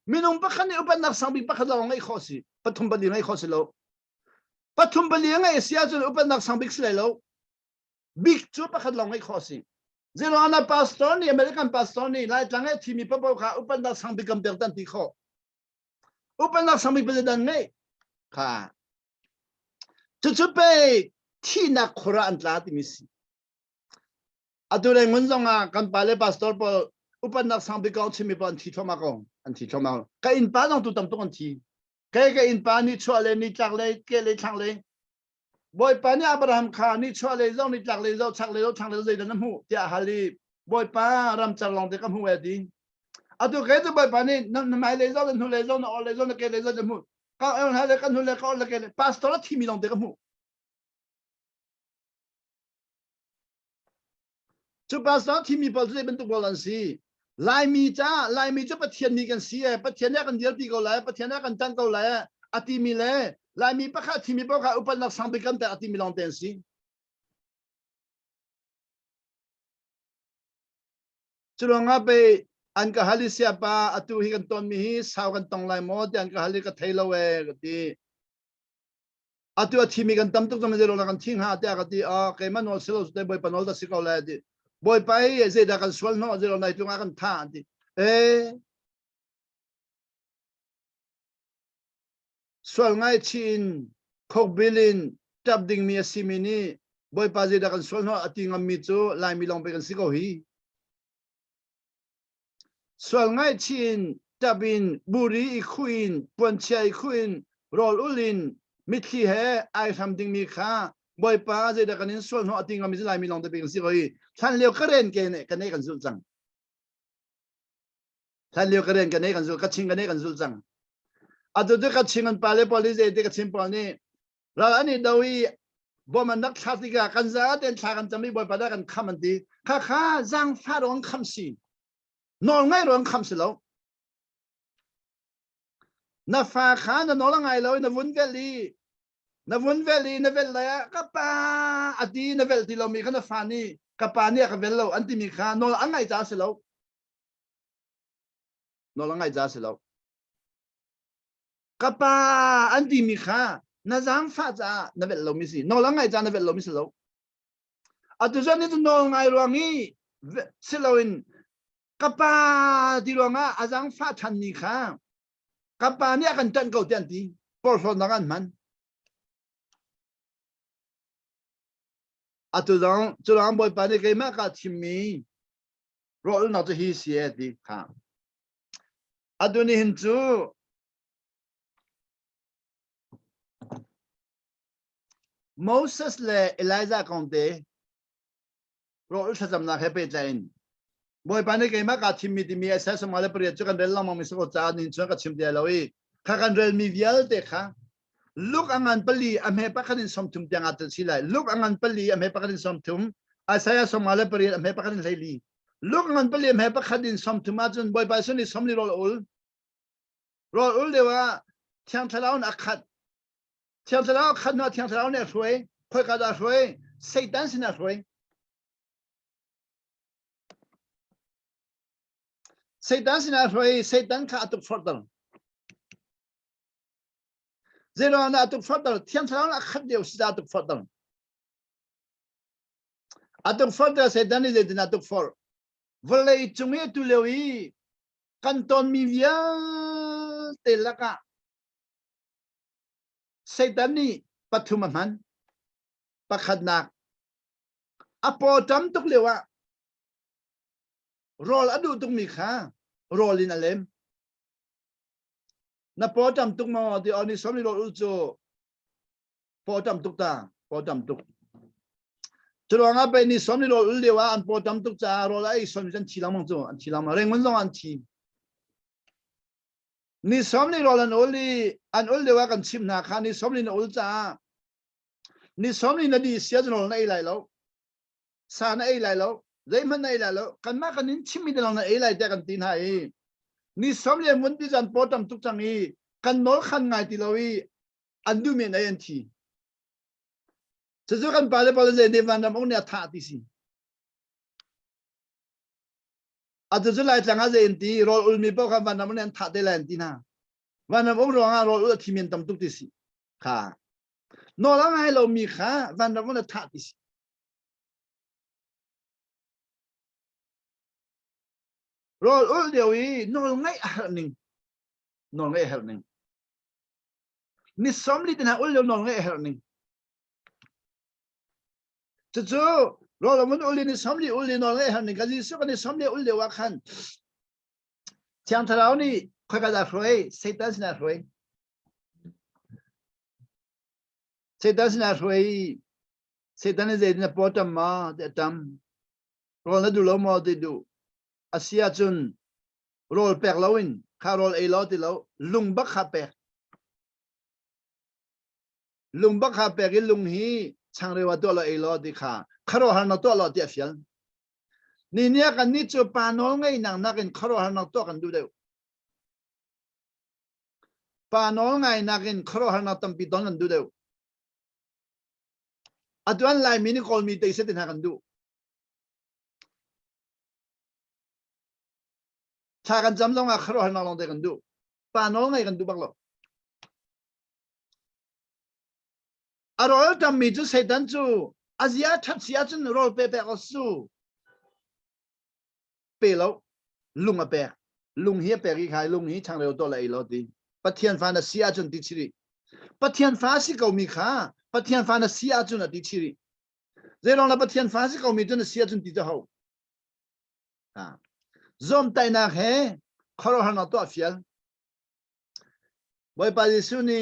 minong pakhan ni upan nak sang bi pakhan long ngai kho si pathum bali ngai kho si lo pathum bali ngai sia chu upan nak sang bi slai lo big chu pakhan long ngai kho si zero ana pastor ni American pastor ni lai tlangai thi mi papo kha upan nak sang bi kam pek tan ti kho upan nak sang bi president ngai kha chu pe thi na khora an tla ti mi si adure ngun zonga kan pale pastor po upan nak sang bi ka chi mi pan thi thoma ko an thi thoma ka in pa dong tu tam tu an thi ka in pa ni chwale ni chak le ke le chang le boy pa ni Abraham kha ni chwale zo ni chak le zo chak le zo chang le zo de nam hu tia hali boy pa ram chak long de kam hu di adu ke tu boy pa ni nam mai le zo nu le zo no le zo no ke le zo de mu ka on ha le kan hu le ka le ke pastor thi mi long de kam hu chu pastor thi mi pal ze ben tu bolan si lai mi chu pathian mi kan si pathian ya kan dial ti ko lai pathian ya kan tan ko lai ati mi le lai mi pa kha thi mi pa kha upan nak sang bi kan ta ati mi long ten si chulonga pe an ka hali sia pa atu hi kan ton mi hi saw kan tong lai mo te an ka hali ka thailo we ti atu athi mi kan tam tuk tam je lo kan thing ha te ka ti a ke man no selo te boy panol da si ko la di boy pai ze da kan swal no je lo nai tu kan tha ti swal ngai chin khok bilin tap ding mi asimini boy pa je da kan swal no ati ngam mi chu lai mi long pe kan si ko hi swal ngai chin tabin buri khuin ponchai khuin Rawlulh mitli he ai tham ding mi kha boy pa je da kan in swal no ati ngam mi lai mi long pe kan si ko hi than leo karen ke ne kan ne kan zul chang than leo karen kan ne kan zul ka ching kan ne kan zul chang adu de ka chingan pale police de ka chim pal ni ra ani dawi bo man nak thatika kan za ten tha kan chami boy pada kan khamanti kha zang fa rong khamsi nol ngai rong khamsi lo na fa kha na nol ngai lo na vun veli na vel la ka pa ati na vel ti lo mi kana fa ni ka pa ni ka vel lo anti mi kha nol angai ja se lo nol angai ja se lo kapa anti mi kha na zang fa za na vel lo mi si no la ngai za na vel lo mi si lo atu za ni no ngai ro ngi si lo in kapa di ro nga azang fa than ni kha kapa ni akan tan ko tan ti por so na kan man atu dong chu lang boy pa ni ke ma ka chim mi ro na to hi si e di kha atu ni hin chu Moses le Elijah konte Rawlulh Thlacamnak he pe chain boy pane ke ma ka chim mi ti mi asa so mala priya chu kan rel lam mi so cha nin chu ka chim dia lawi kha kan rel mi vial te kha look angan pali ame pa kan som tum tiang at silai look angan pali ame pa kan som tum asaya so mala priya ame pa kan leili look angan pali ame pa kan som tum ajun boy pa so ni som ni rol ul de wa thiang thalau na khat thiang thalau khat no thiang thalau ne roi khoi ka da roi satan sin na roi Satan sin na roi Satan ka atuk fordal zero na atuk fordal thiang thalau na khat deu si atuk fordal Satan ni de na atuk for volei chunge tu lewi kanton mi via telaka Satan ni pathumaman pakhadnak apo tam tuk lewa rol adu tuk mi kha rol in alem na po tam tuk mo di oni somni rol ucho po tam tuk ta po tam tuk chulo nga pe ni somni rol lewa an po tam tuk cha rol ai somni jan chilam mo zo an chilam reng mon long an chi ni somni rol an ul lewa kan chim na kha ni somni na ul cha ni somni na di sia rol na ilai lo sa na ilai lo dei man na ilai lo kan ma kan nin chim mi de na ilai te kan tin hai ni somni mun ti jan po tam tuk chang i kan nol khan ngai ti lowi an du me na yan thi chu kan pa le le van nam ong ne tha ti si adu zu lai tlang a ze in ti rol ul mi po kan van nam ne tha de lan ti na van nam ong ro nga rol ul thi men tam tuk ti si kha no la ngai lo mi kha van nam ne tha ti si rol ul dewi no ngai herning ni somli tin ha ul no ngai herning chu rol mun ul ni somli ul no ngai herning ka ji so ni somli ul dewa khan chang tharau ni khoi ka da roi Satan na roi Satan is in the bottom ma the tam rol na du lo mo de du asia chun rol pek lawin kha rol e lo ti lo lung bak kha pek lung hi chang re wa to lo e lo ti kha kharo har na to lo ti afial ni nia kan ni chu pa no ngai nang na kin kharo har na to kan du de pa no ngai na kin kharo har na tam pi don kan du de atuan lai mini call mi te se tin ha kan du cha kan jam long a kharo har na long de kan du pa no ngai kan du bak lo arol tam mi chu Satan chu azia that sia chun rol pe pe osu pe lo lung a pe lung hi pe ri khai lung hi chang re to lai lo ti pathian fa na sia chun ti chiri pathian fa si ko mi kha pathian fa na sia chun a ti chiri ze long la pathian fa si ko mi chun sia chun ti cha ho zom tai na he kharo har na to afial boy pa su ni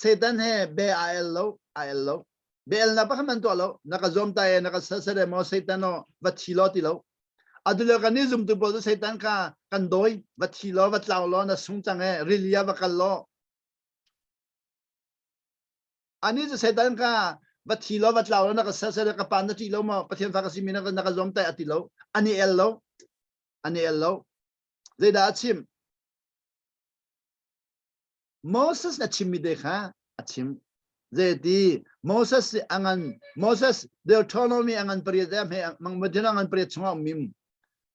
Satan he be al lo bel na pa man to lo naka zom tai naka sasare mo Satan no vathilo ti lo adulo kanism tu bo Satan ka kan doi vathilo vatlaw lo na sung chang he rilia va kal lo ani ju Satan ka vathilo vatlaw lo naka sasare ka pan na ti lo mo pathian fa ka simina naka zom tai ati lo ani el lo zeda achim Moses na chimmi dekha achim zedi Moses the autonomy angan priyam he mang madina angan priya chunga mim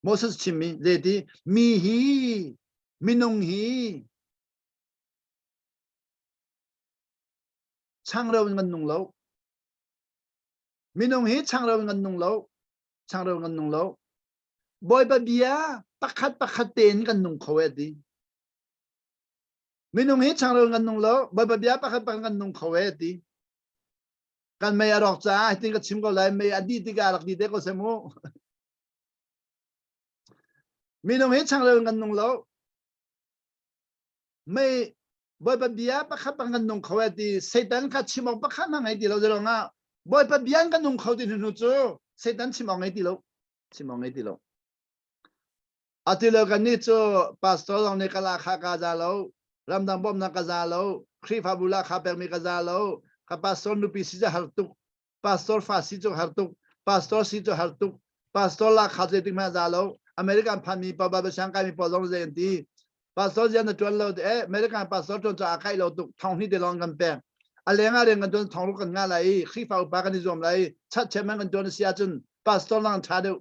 Moses chimmi zedi mi hi minung hi changraw ngan nung lo minung hi changraw ngan nung lo boy ba bia pakhat ten kan nung khawedi minung hi changrol ngan nung lo ba bia pakhat kan nung khawedi kan may arok cha I think ka chim ko lai may adi ti ga rak di de ko semo minung hi changrol ngan nung lo may ba bia pakhat kan nung khawedi Satan ka chimok pakhat ma ngai di lo nga boy ba bia kan nung khawdi nu chu Satan chimok ngai di lo Atilo kanito pastor long nekala khakazalo ramdam bom nakazalo krifabula khapermi kazalo pastor nupisi hartuk pastor fasito hartuk pastor sito hartuk pastor la khazeti mazalo American phami paba besangkai mi polong zenti pastor jan tuan lo American pastor ton cha khai lo tuk thong ni de long kan pe alenga reng kan ton thong lu kan nga lai khifau pa kan zom lai chat cheman kan ton sia chun pastor lang cha de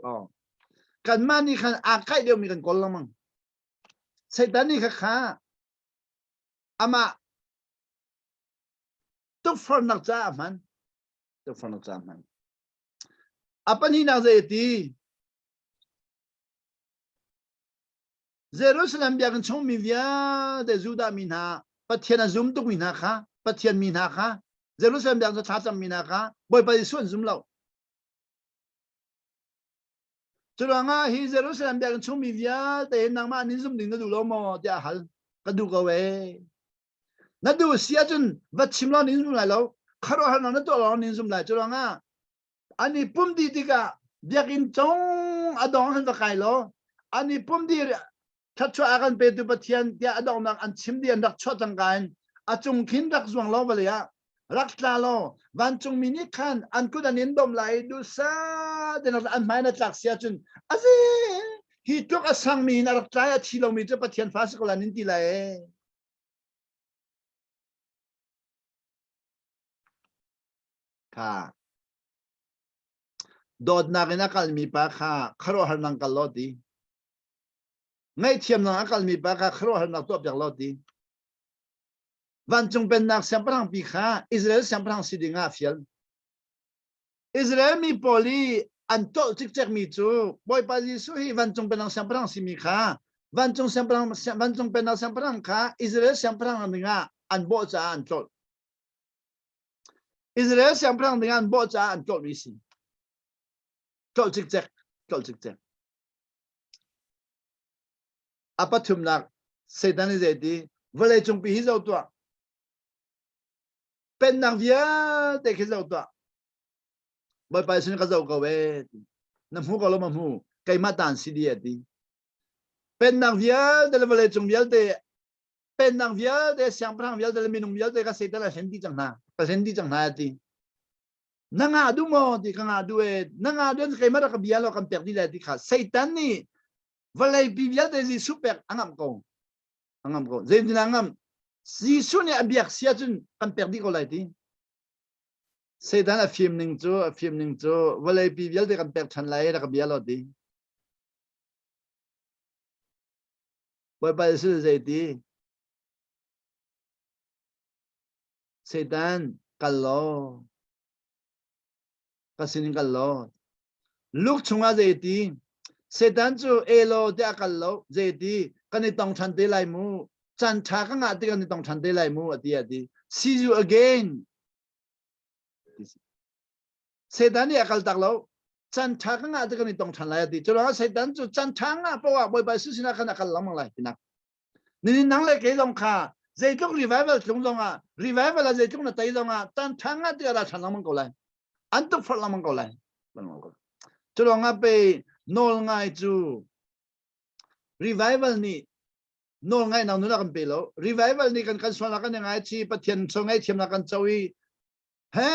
kan mani kan akai dio mi kan kolong mang setan ni kha ama tuk for nak cha man tuk for nak cha man apa ni nak zeti Jerusalem biar kan chong mi via de Juda mina pathian zum tuk mina kha pathian mina kha Jerusalem biar cha cham mina kha boy pa suan zum lo Churanga hi Jerusalem biar kan chong mi via de nang ma nin zum ding du lo mo dia hal ka du ko we na du sia chun va chim lo nin zum lai lo kharo hal na to lo nin zum lai churanga ani pum di diga biakin chong adong han va kai lo ani pum di thật cho agan pe tu pathian dia adong nak an chim di an dak cho tang kan achung khin dak zuang lo bale ya rak la lo van chung mini khan an ku dan in dom lai du sa den an mai na tlak sia chun aze hi tok asang mi na rak tla chi lo mi te pathian fa sa ko lan in ti lai ka dod na na kal mi pa kha kharo har nang kal lo ti ngay thiam na akal mi ba ka khro har nak top jak loti van chung pen nak samprang pi kha Israel samprang sidinga fial Israel mi poli an to tik chek mi chu boy pa ji su hi van chung pen nak samprang si mi kha van chung pen nak samprang kha Israel samprang nga an bo cha an to Israel samprang nga an bo cha an to mi si to tik chek apa thum nak setan ni zeti vale chung pi hizo to pen nak via de hizo to boy pa sin ka zo ko we na mu ko lo ma mu kai ma tan si di ati pen nak via de vale chung via de pen nak via de siang prang via de minung via de ka setan la sen di chang na ati nanga du mo di ka nga du e nanga du kai ma ka bia lo kan perdi la di kha setan ni Valai bibia de zi super angam ko zen din angam si suni abiak sia chun kan perdi ko lai ti sedan a film ning chu valai bibia de kan per chan lai ra ka bia lo ti boy ba su zai ti sedan kallo kasinin kallo luk chunga zai ti setan chu elo de akallo zeti kani tong chan de lai mu chan tha ka nga de kani tong chan de lai mu ati see you again setan ni akal tak lo chan tha ka nga de kani tong chan lai ati chlo setan chu chan tha nga po wa boy ba su sina kana kal lam lai pinak ni nang le ke long kha zeitung revival chung long a revival la zeitung na tai long a chan tha nga de ra chan lam ko lai an tu phol lam ko lai chlo nga pe nol ngai chu revival ni nol ngai nang nula kan pelo revival ni kan so la kan ngai chi pathian so ngai thiam la kan chawi he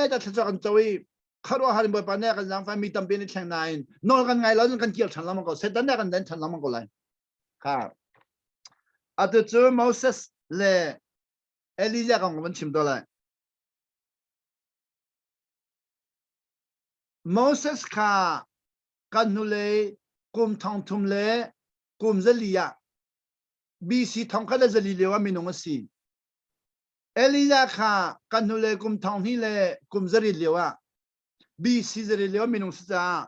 ta cha kan chawi kharo harim boy pa ne kan jang fa mi tam pe ni thang nai nol kan ngai lo kan kiel than lam ko setan ne kan den than lam ko lai ka atu chu Moses le Elijah kan kon chim do lai Moses ka kanule kum thong thum le kum zalia BC thong khala zali lewa minong si Elijah kha kanule kum thong hi le kum zari lewa BC zari lewa minong sa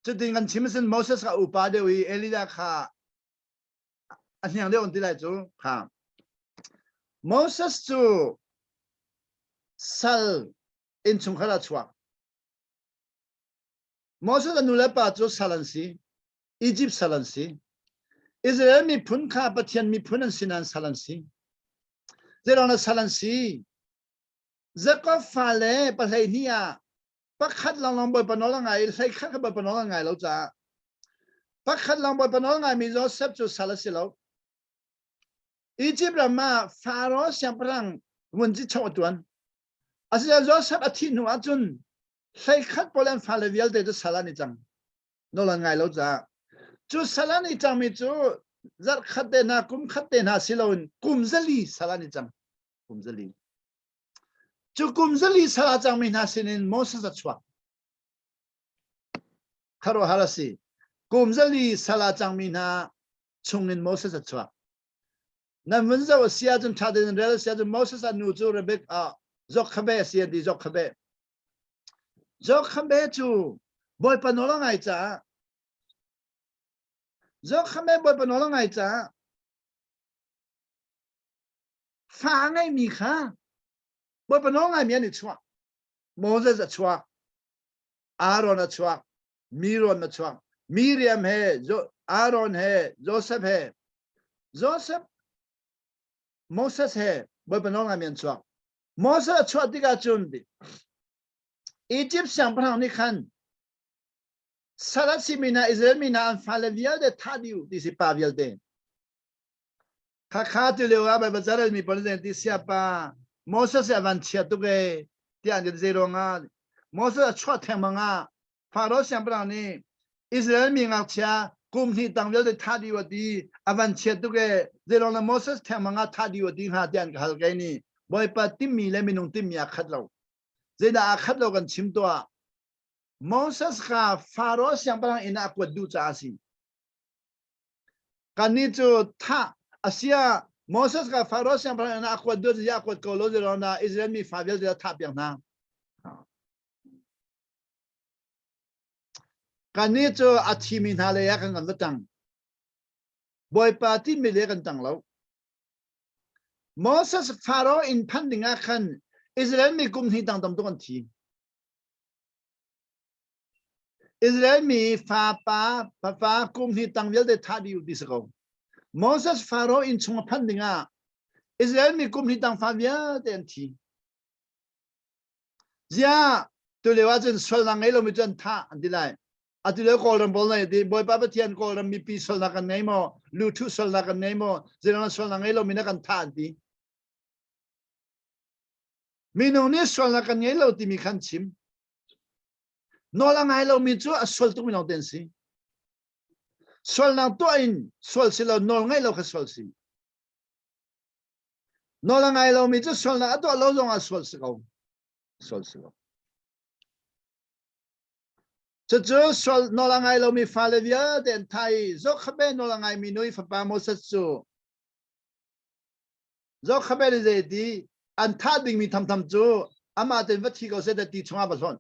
cheding kan chimsen Moses ka upa de wi Elijah kha anyang de on tilai chu kha Moses chu sal in chung khala chwa Moses anule pa chu salansi Egypt salansi Israel mi phun kha pathian mi phun an sinan salansi zerona salansi Jacob fale palai nia pakhat lang boy panola ngai sai kha boy panola ngai lo cha พักขัดลองบอยปนอไงมีโจเซฟจูซาลสิโลอียิปต์รามาฟาโรห์เสียงพลังวันที่ชดวนอาศัยโจเซฟอาทิตย์หนึ่งจุนใส่ขัดโปแลนฟาเลวิลเดจะซาลานิจังโนลังไงเราจะจูซาลานิจังมีจูจัดขัดเดนากุมขัดเดนาสิโลนกุมซาลีซาลานิจังกุมซาลีจูกุมซาลีซาลาจังมีนาสินินโมเสสชัวคารวฮาราซีกุมซาลีซาลาจังมีนาชงนินโมเสสชัวนั่นมันจะว่าเสียจนชาดินเรื่องเสียจนโมเสสนูจูเรเบกจอกขบเสียดีจอกขบจูบอยปนอลไงจ้าจอกขบบอยปนอลไงจ้าฟังไงมีค่ะบอยปนอลไงมีอันนี้ชัวโมเสสชัวอารอนชัวมีรอนชัวมีเรียมเฮอารอนเฮโจเซฟเฮโจเซฟโมเสสเฮบอยปนอลไงมีอันชัวโมเสสชัวที่กาจุนดิอียิปต์สังพลังนี่คันสารสิมินาอิสราเอลมินาอันฟาเลวิลเดทัดิวที่สิปาวิลเดข้าตุเลวะไปบัจจาร์มีปนเดนที่เสียปาโมเสสอวันเชียตุเกที่อันเดเซโรงาโมเสสชัวเทมังาฟาโรห์สังพลังนี่อิสราเอลมีงักเชียกุมที่ตั้งวิลเดทัดิวดีอวันเชียตุเกเซโรงาโมเสสเทมังาทัดิวดีหาที่อันฮัลเกนี่บอยปาติมีเลมินุงติมีอาคัดเราเจดาอาคัดเรากันชิมตัวโมเสสข้าฟาโรห์ยังพลังอินักวัดดูจ้าสิกันนี้จูท่าอาเซียโมเสสข้าฟาโรห์ยังพลังอินักวัดดูจะยากวัดโกโลเจรอนาอิสราเอลมีฟาเวลจะทับอย่างนั้นกันนี้จูอาทิมินาเลยกันกันตังบอยปาติมีเลยกันตังเราโมเสสฟาโรห์อินพันดิงาคันอิสราเอลมีกลุ่มที่ตั้งตำตัวกันทีอิสราเอลมีฟากลุ่มที่ตั้งเวลเดทัดอยู่ที่สกองโมเสสฟาโรห์อินชงพันดิงาอิสราเอลมีกลุ่มที่ตั้งฟาเวลเดนทีจ้าตัวเลวจนสวลนังเอโลมิจนท่าอันที่ไรอันที่เลวกอลรัมบอลเลยดีบอยป้าเทียนกอลรัมมีปีสวลนักกันไหนมั้งลูทูสวลนักกันไหนมั้งเจริญสวลนังเอโลมินักกันท่าดีมีโน่นนี่สวลนักกันไหนเราที่มีขันชิมนอลังไงเรามีจู่สวลตุ้มินเอาเดนซีสวลนังตัวอินสวลสิเรานอลังไงเราก็สวลสินอลังไงเรามีจู่สวลนังตัวเราลงอ่ะสวลสิเขาสวลสิเขาจู่สวลนอลังไงเรามีฟาเลเวียเดนไทยจอกขบนอลังไงมีนุยฟ้าปาโมเสสจู่จอกขบเลยดีอันท่าดิ่งมีทำจู่อามาเดินวัดที่เขาเสด็จตีชงอาบะสอน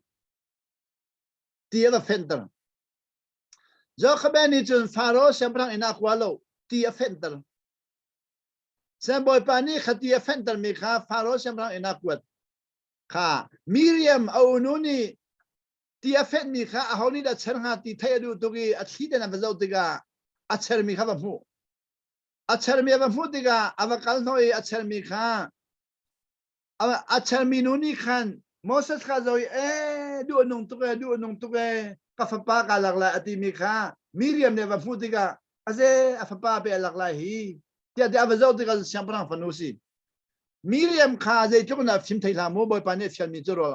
ที่เอฟเฟนเตอร์จอกขบนี่จนฟาโรห์เสียงพลังอินักวาโลที่เอฟเฟนเตอร์เสียงบอยปานี่ขัดที่เอฟเฟนเตอร์มีข้าฟาโรห์เสียงพลังอินักวัดข้ามิเรียมเอาโน่นนี่ที่เอฟเฟนมีข้าเอานี่ดัชเชอร์ฮาที่ไทยดูตุกีอาทิตย์นั้นเป็นเจ้าติกาอัชเชอร์มีข้าแบบหูอัชเชอร์มีแบบหูติกาอวกาศน้อยอัชเชอร์มีข้าอัชเชอร์มีโน่นนี่ขันโมเสสข้าจะดูนงตุกกับฟ้าป้ากาหลักหลายอติมีข้ามิเรียมเนี่ยแบบหูติกาอาเซ่ฟ้าป้าเป็นหลักหลายฮีที่อาเป็นเจ้าติกาเสียงพลังฟันนูสิมิเรียมข้าจะจุกนับชิมไทยลามูบอยปานเนี่ยเชียนมีจุดรอ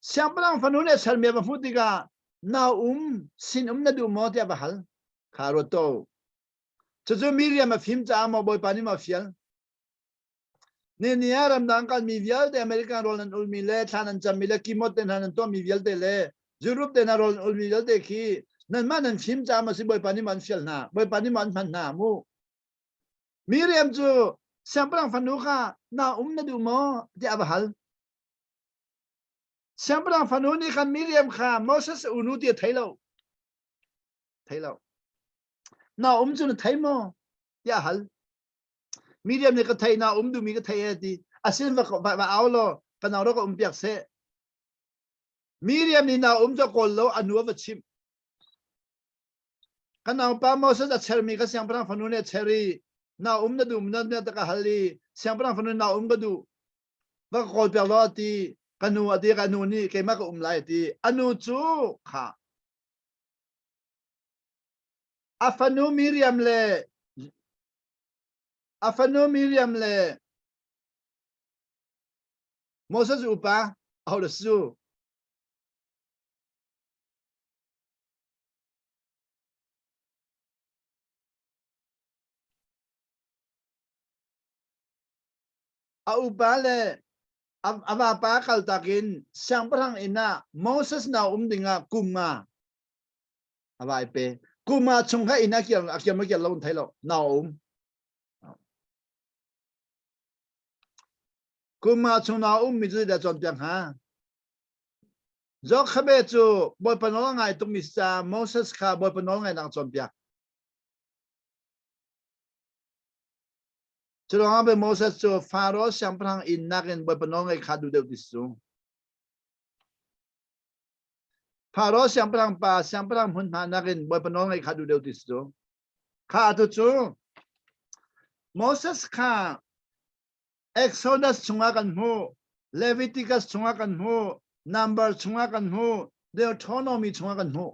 เสียงพลังฟันนูเนี่ยเชียนมีแบบหูติกานาสินนั่นดูมอที่อาบัลข้ารถโตจู่มิเรียมมาฟิมจ้ามาบอยปานนี่มาฟิลเนี่ยรำดังกันมีวิลเดอเมริกันโรลันอุลมิเล่ท่านันจำมิเล่กิมอตเดนันตัวมีวิลเดเล่ยูโรปเดนันโรลันอุลมิเล่เดคีนั่นมันนั่นฟิมจ้ามาสิบอยปานิมันฟิลนาบอยปานิมันมันนามูมิเรียมจู่เสียงพลังฟันนูข้านานั่นดูมอที่อาบฮัลเสียงพลังฟันนูนี่คันมิเรียมข้าโมเสสอุนุที่ไทยเรานาจู่ไทยมอที่อาฮัลมีเดียมเนี่ยก็ไทยนาดูมีก็ไทยดีอาศัยว่าเอาล้อกันเอาเราก็เปียกเสมีเดียมนี่นาจะกอลโลอนุวัชิมกันเอาป้าโมเสสเชอร์มีก็เสียงพลังฟันนูเนี่ยเชอรี่นานั่นดูมันเนี่ยตะกะฮัลลีเสียงพลังฟันนูนาก็ดูว่ากอลเปียกล้อตีกันนูอดีกันนูนี่เกี่ยมากก็ไล่ตีอนุจูค่ะ Afanu Miriam le Moses upa au le su au ba le ava pa kal takin sang parang ina Moses na dinga kuma avai pe kuma chung kha ina kiam akiam kiam lo thai lo na kuma chung na mi zu da chon piang ha zo khabe chu boy panol ngai tum misa Moses kha boy panol ngai nang chon piang Churang be Moses chu Pharaoh sang parang ina ken boy panol ngai kha du de disu Pharaoh sang parang hun ha na ken boy panol ngai kha du de disu kha tu chu Moses kha Exodus chunga kan hu Leviticus chunga kan hu Numbers chunga kan hu Deuteronomy chunga kan hu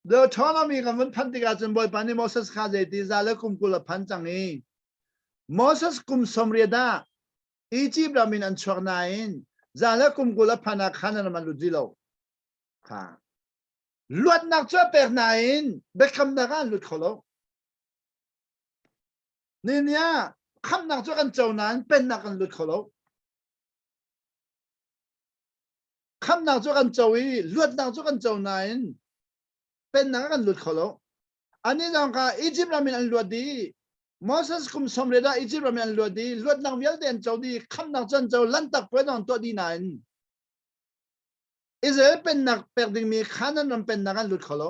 Deuteronomy kan mun phan tiga chun boy pani Moses kha je ti za le kum kul phan chang ni Moses kum somria da Egypt ramin an chok nain za le kum kul phana khana man lu dilo kha luat nak cho per nain bekam na kan lut kholo Ninya kham nak cho kan chau nan pen nak kan lut kholo kham nak cho kan chau yi luat nak cho kan chau nan pen nak kan lut kholo ani jang ka Egypt ramin an luat di Moses kum somre da Egypt ramin an luat di luat nak vial den chau di kham nak chan chau lan tak pwe dong to di nan Israel pen nak per ding mi khanan ram pen nak kan lut kholo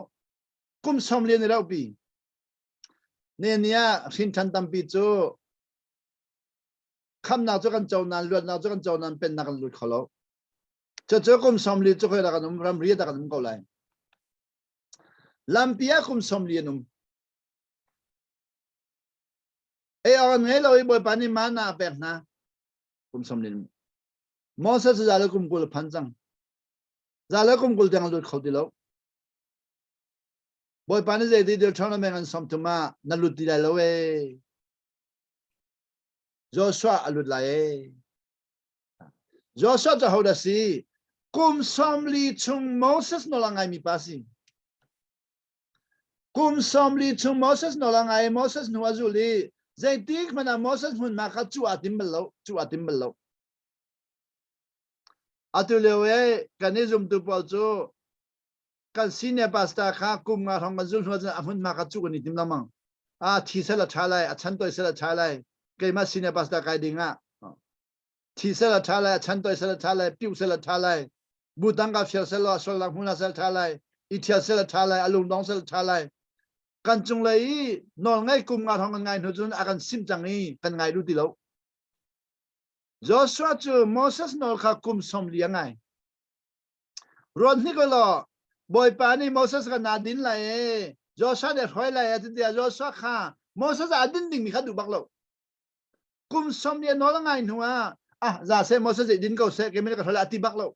kum somle ni rau pi Ninya sin chan tam pi chu kham nak cho kan chau nan luat nak cho kan chau nan pen nak kan lut kholo cho kum somli cho khoi da kan ram ri da kan ko lai lampia kum somli num e on ngai loi boy pani mana pek na kum somli num Moses za le kum kul phan chang za le kum kul jang lut khodi lo boy pani je di de thona me ngan som tuma na lut di la lo e Joshua alut la e Joshua cha ho da si kum somli chung Moses no langai mi pasi kum somli chung Moses no langai Moses no azuli zai tik mana Moses mun ma kha chu atim belo atulewe kanizum tu pol chu kan senior pastor kha kum nga thong azul no amun ma kha chu ni tim lamang a thi sala thalai a chan toi sala thalai ke ma senior pastor kai dinga thi sala thalai chan toi sala thalai piu sala thalai Budanga fiel selo solang huna sel thalai itia sel thalai alung dong sel thalai kan chung lei nol ngai kum nga thong ngai no chun akan sim chang ni kan ngai lu ti lo Joshua chu Moses nol kha kum som liang ngai ron ni ko lo boy pa ni Moses ka na din la e Joshua de khoi la e ti Joshua kha Moses adin ding mi kha du bak lo kum som ni nol ngai nuwa za se Moses din ko se ke mi ka thola ti bak lo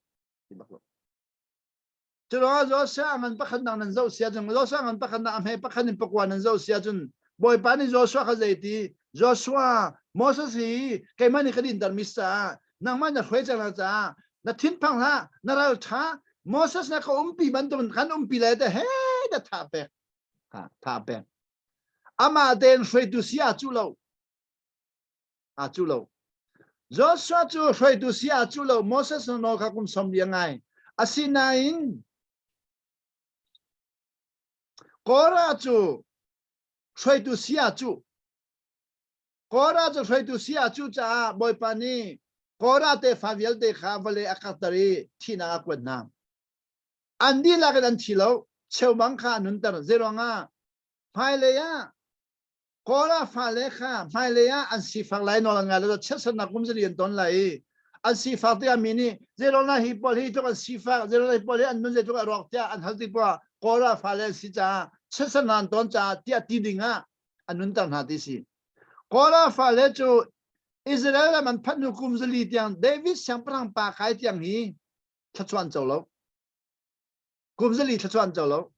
Chiro Joshua ngan pakhan nan zo sia jung Joshua ngan pakhan na amhe pakhan pakwan nan zo sia jun boy pani Joshua kha zaiti Joshua Moses hi ke mani khadin dar misa nang man na khoi chang cha na thin phang ha na ra tha Moses na ko umpi ban ton khan umpi la de he da tha pe ama den khoi tu sia chu lo chu lo Joshua chu khoi tu sia chu lo Moses no kha kum som liang ngai asinain Kora chu khoi tu sia chu cha boy pani Kora te favial de khavale akatari thina akwat na andi la kan chilo chewbang kha nun tar zeronga phaile ya Kora phale kha phaile ya an sifang lai no nga lo chesan na kum zeli ton lai an sifang te amini zerona hi pol hi to an sifang zerona hi pol an nun je to rok tia an halti pa Kora phale si cha chesan nan ton cha tia ti dinga anun tar na ti si Kora phale chu Israel man phan nu kum zeli tiang David sang prang pa khai tiang hi thachwan chau lo kum zeli thachwan chau lo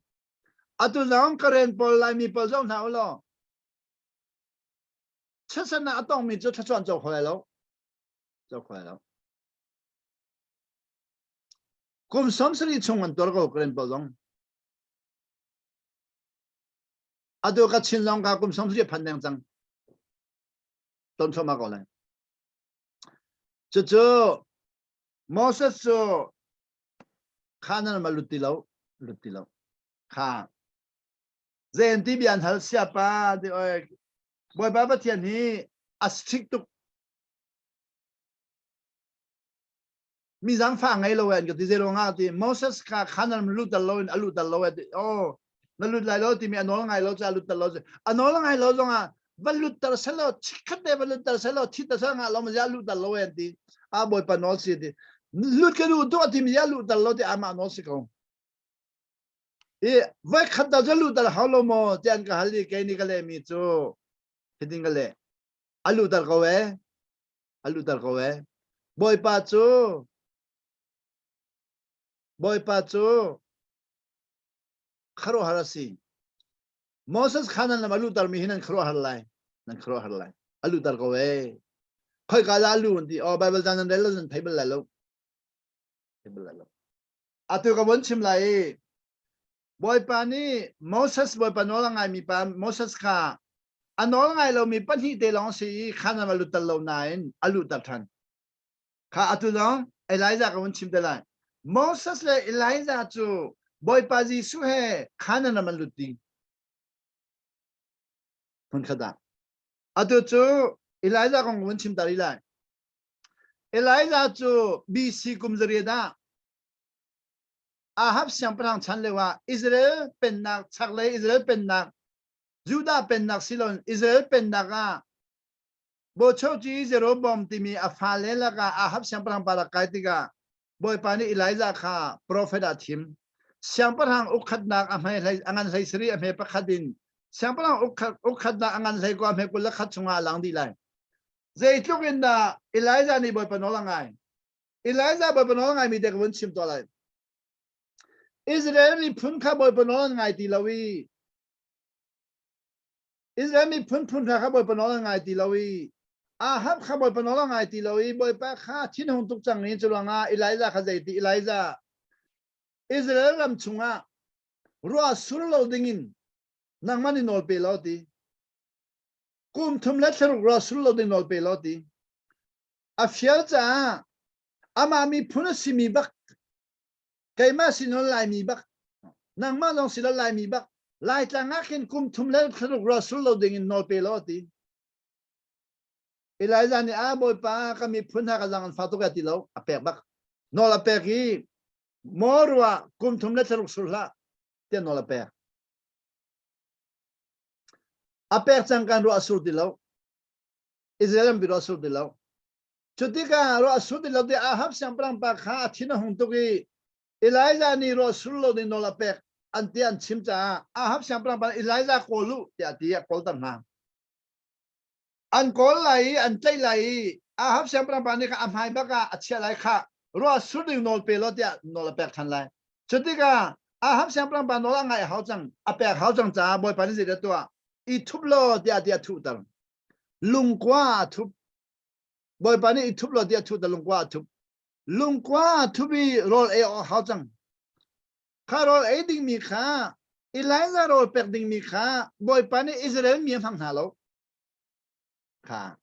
atu nong karen pol lai mi pol zong nào lo chất sân na tông mi cho chọn cho khỏi lo kum som sri chung an tor ko karen pol zong adu ka chin long ka kum som sri phan dang chang ton cho ma ko lai cho Moses so khanan ma lutti lo kha zen ti bian hal sia pa de oi boy ba ba thian hi astik tuk mi zang fa ngai lo wen ke zero nga ti Moses ka khanan lut lo in alut lo oh na lut lai lo ti mi anol ngai lo cha lut lo anol ngai lo zonga balut tar selo chikhat de balut tar selo thi ta sa nga lo ma ja lut lo wen ti a boy pa no si ti lut ke lu do ti mi ja lut lo ti ama no si ko e vai khat da ja lut ha lo mo jan ka hali ke ni ka le mi chu hiting ka le alu tar ko we boy pa chu kharo harasi Moses khanan na alu tar mi hinan kharo harlai alu tar ko we khoi ka la lu ndi o bible jan le lo jan table la lo atu ka bon chim lai boy pa ni Moses boy pa no la ngai mi pa Moses kha anol ngai lo mi pan hi te long si khanan alu tar lo nain alu tar than kha atu long Elijah ka bon chim te lai Moses le Elijah chu boy pa ji su he khanan na maluti hun khada atu chu Elijah kong bon chim tari lai Elijah chu BC kum zari da ahab siam prang chan le wa Israel pen nak chak le Israel pen nak Judah pen nak silon Israel pen nak a bo chou ji zero bom ti mi afale la ka ahab siam prang para kai ti ga boy pani Elijah kha prophet athim siam prang ukhat nak amai angan sai sri ame pakhadin siam prang ukhat nak angan sai ko ame kul khat chunga lang di lai zai tlugin da Elijah ni boy panolangai Elijah boy panolangai mi de kon chim to lai Israel ni phun kha boy panolangai ti lawi Israel ni phun kha boy panolangai ti lawi ahab kha boy panolangai ti lawi boy pa kha thin hong tuk chang ni chulanga Elijah kha zai ti Elijah Israel ram chunga ro sur lo dingin nangmani nol pe lo ti kum thum la thru ro sur lo ding nol pe lo ti a fiel cha ama mi phun si mi bak kai ma si no lai mi bak nangma long si la lai mi bak lai tanga kin kum thum la thru ro sur lo ding nol pe lo ti Elijah ni a boy pa ka mi phun ha ka jang fa to ka ti lo a pek bak no la pek hi morwa kum thum la thru sur la te no la pek a pek chang kan ro asur ti lo Israel bi ro asur ti lo chutika ro asur ti lo de ahab sam prang pa kha thina hung to ki Elijah ni ro sur lo ni no la pek antian chim cha ahab sam prang pa Elijah ko lu ya ti ya ko tam na an ko lai an chai lai ahab sam prang pa ni ka am hai ba ka achia lai kha ro asur ni no pe lo ya no la pek than lai chutika ahab sam prang pa no la ngai hao chang a pek hao chang cha boy pa ni de to I thup lo dia thu tar lung kwa thup boy pa ni I thup lo dia thu tar lung kwa thubi rol e hao chang kha rol e ding mi kha Elijah rol pek ding mi kha boy pa ni Israel mi phang na lo kha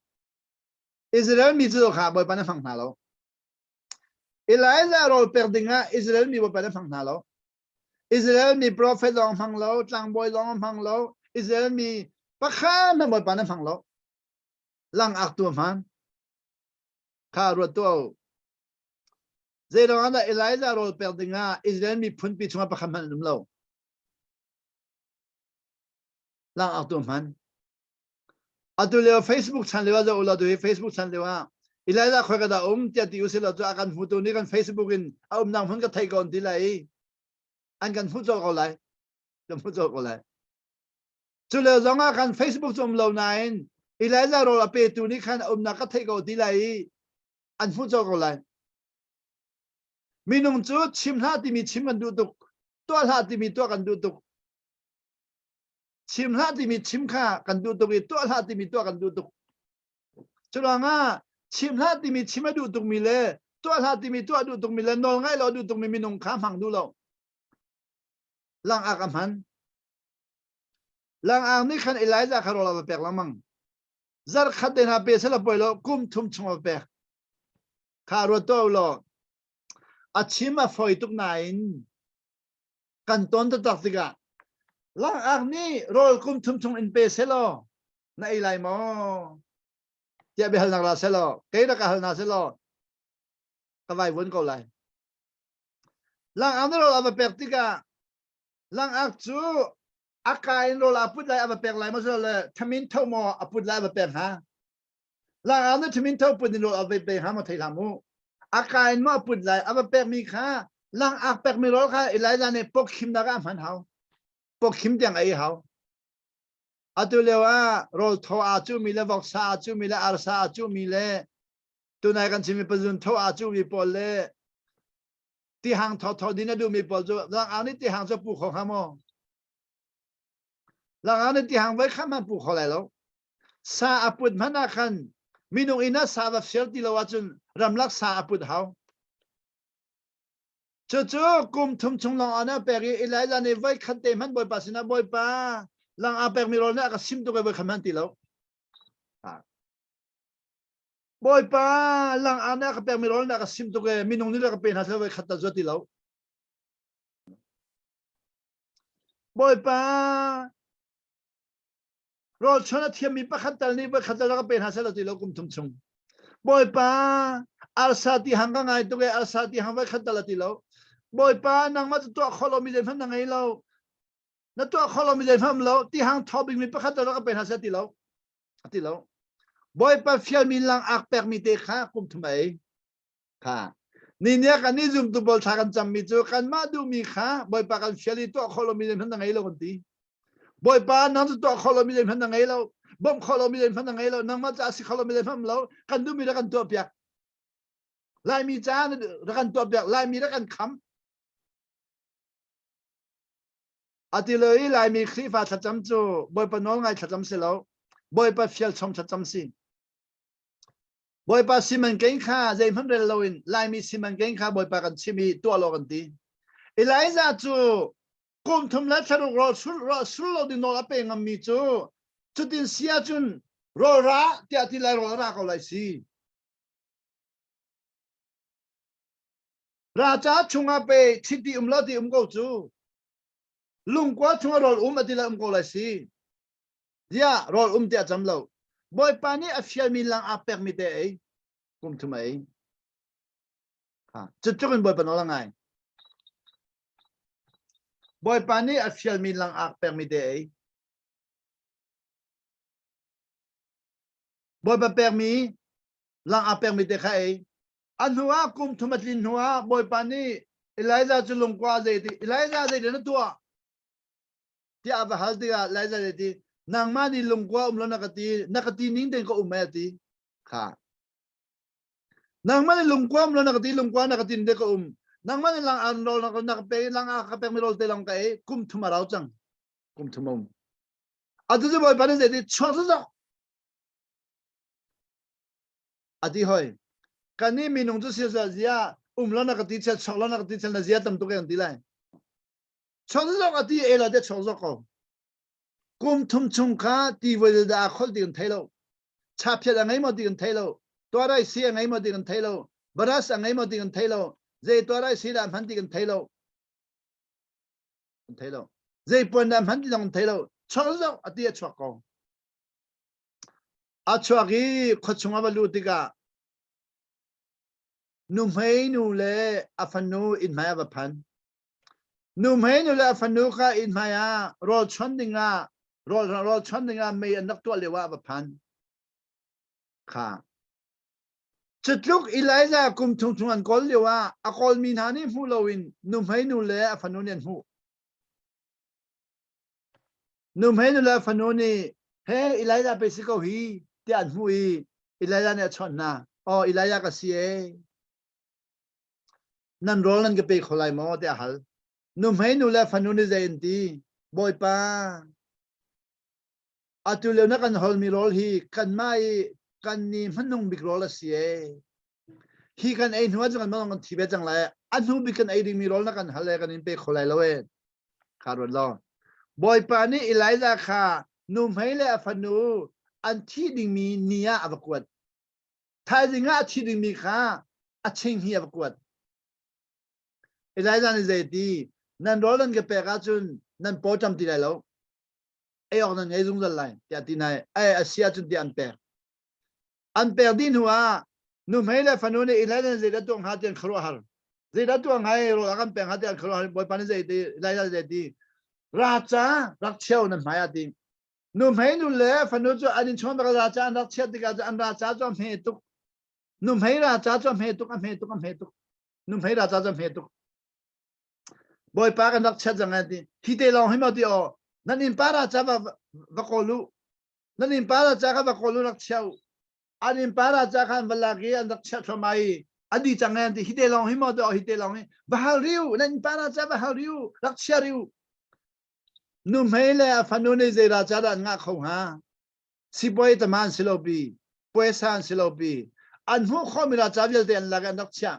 Israel mi zo kha boy pa ni phang na lo Elijah rol pek ding a Israel mi boy pa ni phang na lo Israel mi prophet long phang lo tlang boy long phang lo Israel mi pakha na boy pa na phang lo lang ak tu man kha ro to zero ana Elijah rol per dinga Israel mi phun pi chunga pakha man num lo lang ak tu man atu le Facebook chan le wa zo la do Facebook chan le wa Elijah khoi ka da tia ti usil la zo akan photo ni kan Facebook in nang phun ka thai kon ti lai an kan phu zo ko lai Chule zonga kan Facebook zum lo nain Elijah ro ape tu ni khan na ka thai ko dilai an fu zo ko lai minung chu chim ha ti mi chim an du tuk to ha ti mi to kan du tuk chim la ti mi chim kha kan du tuk i to la ti mi to kan du tuk chulanga chim la ti mi chim du tuk mi le to la ti mi to du tuk mi le nol ngai lo du tuk mi nong kham hang du lo lang akam han lang ang ni khan Elijah kha ro la pek lamang zar khat de na pe sela poilo kum thum chung pek kha ro to lo achima foi tuk nain kan ton ta tak tiga lang ang ni rol kum thum chung in pe selo na ilai mo tia be hal na la selo ke na ka hal na selo ka vai vun ko lai lang ang ro la pek tiga lang ak chu akai ro la put lai aba pek lai mo so le thamin thau mo aput lai aba pek ha lang ang ni thamin thau put ni ro aba pek ha mo thai la mu akai mo aput lai aba pek mi kha lang ak pek mi ro kha ilai la ne pok khim na ga man hao pok khim tiang ai hao atu le wa ro tho a chu mi le vok sa chu mi le ar sa chu mi le tu nai kan chimi pazun tho a chu mi pol le ti hang tho tho din na du mi pol chu lang ang ni ti hang cho pu kho ha mo lang ang ni ti hang vai kha man pu kho lai lo sa aput mana khan minung ina sa va sel ti lo wa chun ram lak sa aput hao chu chu kum thum chung long ana pe ri ilai la ne vai khat te man boy pa sina boy pa lang a pek mi ro na ka sim tu ke vai khaman ti lo boy pa lang ana ka pek mi ro na ka sim tu ke minung ni la ka pe na sa vai khat ta zo ti lo boy pa ro chona thiam mi pa khat tal ni vai khat ta ka pe na sa lo ti lo kum thum chung boy pa al sa ti hang ka ngai tu ke al sa ti hang vai khat ta la ti lo boy pa nang ma tu kholo mi le phan nang ai lo na tu kholo mi le pham lo ti hang thobing mi pa khat ta ka pe na sa ti lo boy pa fial mi lang ak pek mi te kha kum thmai kha ni nya kan ni zum tu bol tha kan cham mi chu kan ma du mi kha boy pa kan fiali tu kholo mi le phan nang ai lo kon ti boy pa nang tu kholo mi le phan nang ai lo bom kholo mi le phan nang ai lo nang ma cha si kholo mi le pham lo kan du mi ra kan to pyak lai mi cha ra kan to pyak lai mi ra kan kham ati loi lai mi khri fa cham chu boy pa nol ngai cham se lo boy pa fial chom cham si boy pa siman kein kha zai phan re loin lai mi siman kein kha boy pa kan chimi to lo kan ti Elijah chu kum thum la tharu ro sul lo din no la pe ngam mi chu chutin sia chun ro ra ti ati lai ro ra ko lai si ra cha chunga pe chiti lo ti ko chu lung kwa chunga ro ati la ko lai si ya ro ti cham lo boy pa ni a fial mi lang a per mi te ai kum thum ai ha chu chukin boy pa no la ngai boy pa ni a fial mi lang a per mi te ai boy pa per mi lang a per mi te kha ai an huwa kum thumat lin huwa boy pa ni Elijah chu lung kwa zai ti Elijah zai de na tua ti ava hal ti Elijah zai ti nang ma ni lung kwa lo na ka ti ning den ko umma ti kha nang ma ni lung kwa lo na ka ti de ko nang ma ni lang an ro na ka pe lang a ka pe mi ro te lang kai kum thuma rao chang kum thumom adu je boy pa ni zai ti chwa zo adi hoy kani minung chu sia zia lo na ka ti chel chok lo na ka ti chel na zia tam tu ke an ti lai chok zo ka ti e la de chok zo ko kum thum chung kha ti wo da khol ti kan thailo cha phet angai mo ti kan thailo to rai si angai mo ti kan thailo baras angai mo ti kan thailo je to rai si da phan ti kan thailo je pon da phan ti kan thailo chok zo ati a chok ko a chok gi khochunga ba lu ti ga num hei nu le afanu in maya ba phan num hei nu le afanu kha in maya rol chondinga rol chondinga me anak to le wa ba phan kha chutluk Elijah kum thung thung an kol le wa a kol min hani hu loin num hei nu le afanu nen hu num hei nu le afanu ni he Elijah pe si ko hi ti an hu hi Elijah ne chon na o Elijah ka si e nan rol nan ke pe kholai mo te hal num hei nu le fanu ni zain ti boy pa atu leo na kan hol mi rol hi kan mai kan ni manung big rol asie hi kan ai nuwa jang mang kan thibe jang lai anu bi kan ai ding mi rol na kan hale kan in pe kholai lawe kharun lo boy pa ni Elijah kha nu mai le afanu an thi ding mi nia abakwat thai dinga thi ding mi kha a ching hi abakwat Elijah ni zaiti nan rolan ke pe ga chun nan po cham ti lai lo ai ok nan ngai dung dal lai ya ti nai ai asia chun ti an per din huwa nu mai le afanu ni Elijah zai da tong ha tian khro har zai da tong hai ro kan pe ha tian khro har boy pa ni zaiti Elijah zaiti raja rak cheu nan maya ti nu mai nu le fanu cho anin chon ba raja an rak cheu ti ga an raja cho me tu nu mai raja cho me tu nu mai raja cho me tu boy pa kan rak cheu jang ti hi te long hi ma ti o nan in pa raja va ko lu nan in pa raja ka va ko lu rak cheu anin pa raja kan bala gi an rak cheu mai adi chang an ti hi te long hi ma ti o hi te long hi ba hal riu nan pa raja ba hal riu rak cheu riu nu mai le fanu ne ze raja da nga khong ha si boy ta man silobi boy san silobi an hu kho mi raja vel den la ga nak cha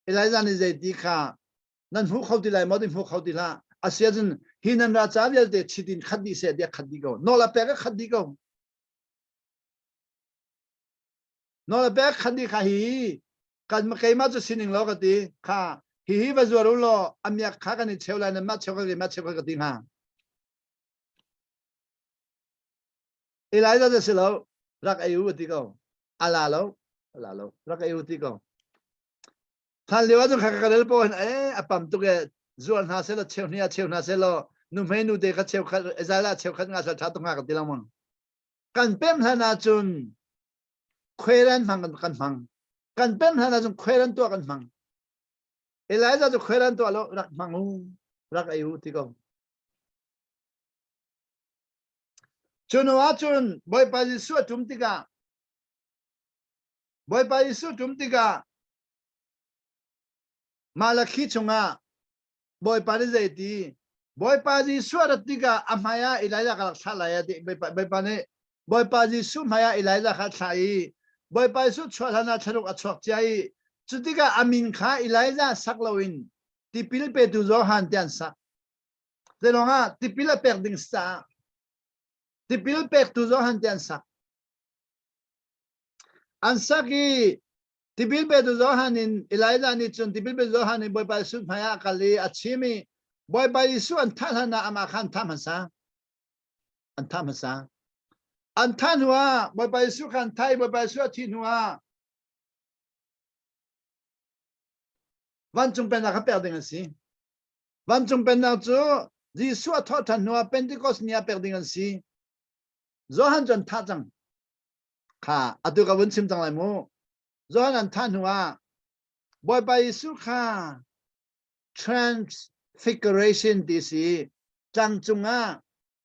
Elijah ni ze ti kha nan hu kho ti lai mo din hu kho ti la asia jin hinan raja vel de chidin khadi se de khadi go no la pe ga khadi go no la pe khadi kha hi kan ma kai ma chu sining lo ga ti kha hi ba zo ro lo amya kha ga ni cheu la na ma cheu ga ti ha Elijahจะสิโลรักอายุติก็อาลาโลรักอายุติก็ท่านเลี้ยวจงขัดกันเลยปอนอปั๊มตุกจวนหาเสลเชียวเนี่ยเชียวนาเสลนุ่มให้นุ่มเด็กเชียวขัดเอซาลาเชียวขัดงาสัตว์ตรงงากันตีละมั้งกันเป็นท่านาจุนเครันฟังกันฟังกันเป็นท่านาจุนเครันตัวกันฟังElijahจะเครันตัวโลรักฟังรักอายุติก็จนว่าจนบ่อยไปสู้จุ่มติกาบ่อยไปสู้จุ่มติกามาลักขี้ชงอ่ะบ่อยไปได้ดีบ่อยไปสู้รัติกาอามายาอิไลลาขัดสลายดีบ่อยไปเนี่ยบ่อยไปสู้มายาอิไลลาขัดสายบ่อยไปสู้ชวดนาชรุกอัศวใจจุดติกาอามินข้าอิไลลาสักลวินที่พิลเปตุโซฮันเตียนสักเดี๋ยวนะที่พิลเปกดิ้งสักที่พิลเปกตุโซฮันเตียนสักอันสักที่พิลเปตุโซฮันินอิไลลานิจุนที่พิลเปตุโซฮันินบ่อยไปสู้มายาคัลลีอัชชิมีบ่อยไปสู้อันท่านนาอามาคันทำมันซะอันทำมันซะอันท่านหัวบ่อยไปสู้คันไทยบ่อยไปสู้ที่หัววันจงเป็นอะไรเปล่าเองสิวันจงเป็นอะไรจู่ที่สู้ทอดทันหัวเป็นที่ก็สเนียเปล่าเองสิโจฮันจนท่าจังค่ะอัตุกับวันชิมจังไรมูโจฮันท่านหัวบ่อยไปสู้ค่ะ transfiguration ที่สิจังจุงอ่ะ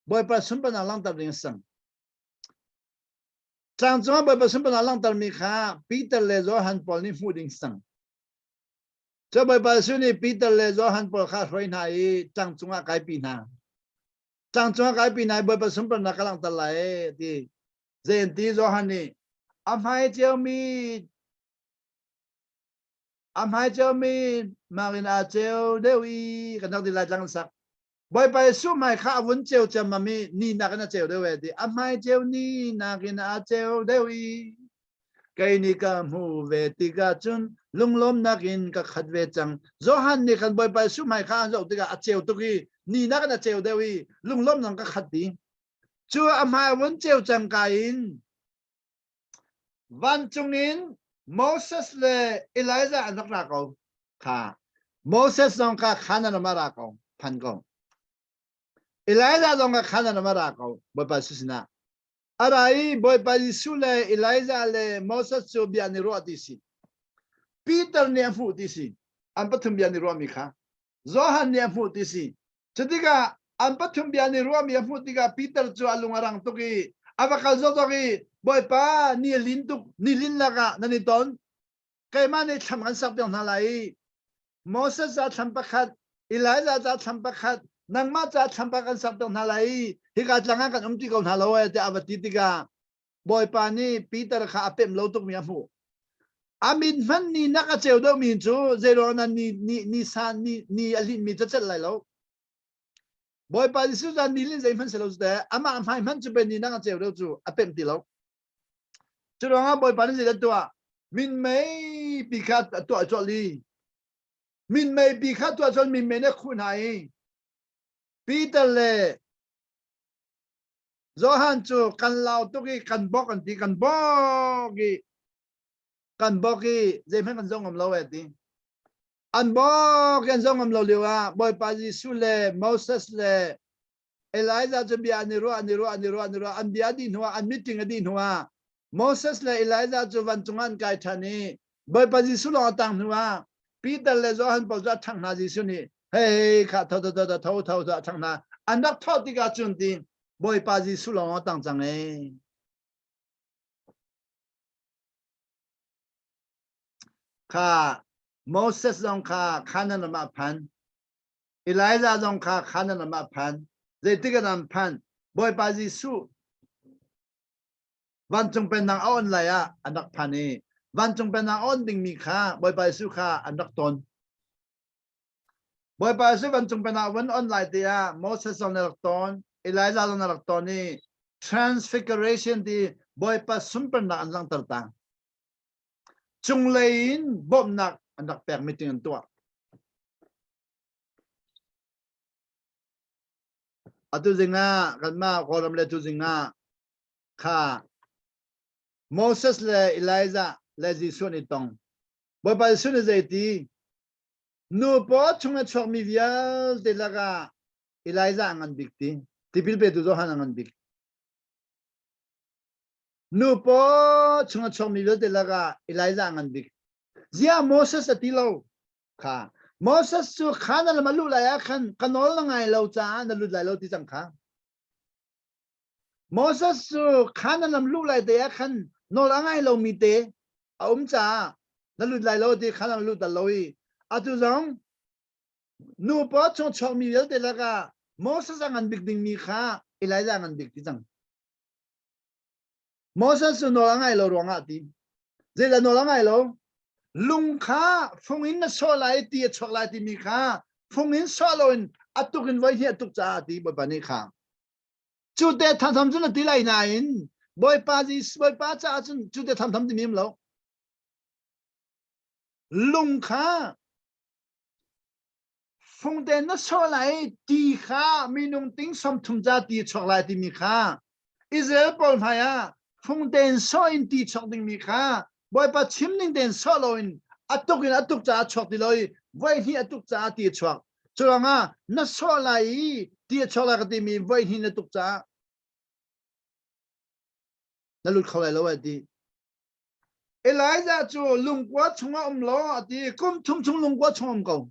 บ่อยไปสุ่มเป็นอะไรต่างๆสังจังจุงอ่ะบ่อยไปสุ่มเป็นอะไรต่างๆมีค่ะปีเตอร์เลโจฮันพอลนี่พูดดิ่งสังจะบ่อยไปสุ่มนี่ปีเตอร์เลโจฮันพอลข้าสวยไหนจังจุงอ่ะไกลปีน่ะจังจุงอ่ะไกลปีไหนบ่อยไปสุ่มเป็นอะไรต่างๆเลยที่เจนที่โจฮันนี่อำไฮเจ้ามีมารินาเจ้าเดวีกันนักดีลายจังสักบ่อยไปสู้ไม่ข้าวุ้นเจ้าจะมามีนี่นักน่าเจ้าเดวีดีอำไฮเจ้านี่นักน่าเจ้าเดวีไกนี่ก็หูเวติกาจุนลุงล้มนักินก็ขัดเวจังโจฮันนี่กันบ่อยไปสู้ไม่ข้าเราติกาเจ้าตุกีนี่นักน่าเจ้าเดวีลุงล้มนังก็ขัดดีจู่อำไฮวุ้นเจ้าจังกายินวันจุงนินโมเสสและเอลียาอันนักรักเขาค่ะโมเสสต้องการขันนมารักเขาพันเขาเอลียาต้องการขันนมารักเขาบ่อยไปสุดนะอะไรบ่อยไปสุดเลยเอลียาเลยโมเสสจะเบียนิรัวที่สิปีเตอร์เนี่ยพูดที่สิอันปัตตุมเบียนิรัวมีค่ะโจฮันเนี่ยพูดที่สิจุดที่ก็อันปัตตุมเบียนิรัวมีพูดที่ก็ปีเตอร์จะลุงอรังตุกีอาบะคัลโซตุกีบ่อยป้านี่ลินตุกนี่ลินละกะนั่นนี่ตอนใครมาในทำกันสักเดียวนั่นแหละโมเสสจะทำประคัดเอลียาจะทำประคัด nang ma cha champa kan sap tong halai hi ka tlanga kan umti ko halo te avati tiga boy pani Peter kha apem lo tuk mi amu amin man ni naka cheu do min chu zero na ni san ni alin mi chat lai lo boy pani su dan ni lin zai man selo de ama am hai man chu ben ni naka cheu do chu apem ti lo chu nga boy pani zai to min mei bi kha to cho li min mei bi kha to cho min mei ne khu nai Peter le Zohan chu kan lao tu ki kan bok kan ti kan boki zai man kan zong am lo ti an bok kan zong am lo liwa boy pa Jisu le Moses le Elijah chu bi aniru an dia din huwa an meeting din huwa Moses le Elijah chu van chungan kai thani boy pa Jisu lo tang huwa Peter le Zohan po za thang na Jisu ni hey kha thau thang na an dak thau ti ga chun ti boy pa Jisu lo tang chang e kha Moses dong kha khanan ma phan Elijah dong kha khanan ma phan zai tiga nam phan boy pa Jisu van chung pen nang on la ya anak phani van chung pen nang on ding mi kha boy pa Jisu kha anak ton boy pa Jisu van chung pen nang on lai te ya Moses on anak ton Elijah on anak ton ni transfiguration di boy pa sumpen na anlang tertang chung lein bom nak anak permitting an tua atu zinga kan ma kolam le tu zinga kha Moses le Elijah le Jisu ni tong boy pa Jisu ni zaiti nu po chung chok mi vial de laga Elijah angan bikti tipil pe tu Zohan angan bik nu po chung chok mi vial de laga Elijah angan bik zia Moses atilo kha Moses su khana la malu la ya khan kanol la ngai lo cha na lu lai lo ti chang kha Moses su khana lam lu lai de ya khan no la ngai lo mi te cha na lu lai lo ti khana lu da loi atu zong nu po chung chok mi vial de laga Moses angan bik ding mi kha Elijah angan bik ti chang Moses su no la ngai lo ronga ti ze la no la ngai lo lung kha phong in na so lai ti chok lai ti mi kha phong in so loin atukin vai hi atuk cha ti ba ni kha chu te tham tham chun ti lai na in boy pa cha chun chu te tham tham ti mim lo lung kha phong te na so lai ti kha minung ting som thum cha ti chok lai ti mi kha Israel pol phaya phong ten so in ti chok ding mi kha boy pa chimning den soloin atuk cha chok ti loi vai hi atuk cha ti chok chulanga na so lai ti chok la ti mi vai hi na tuk cha na lut kholai lo ti Elijah chu lung kwa chunga lo ti kum thum chung lung kwa chung ko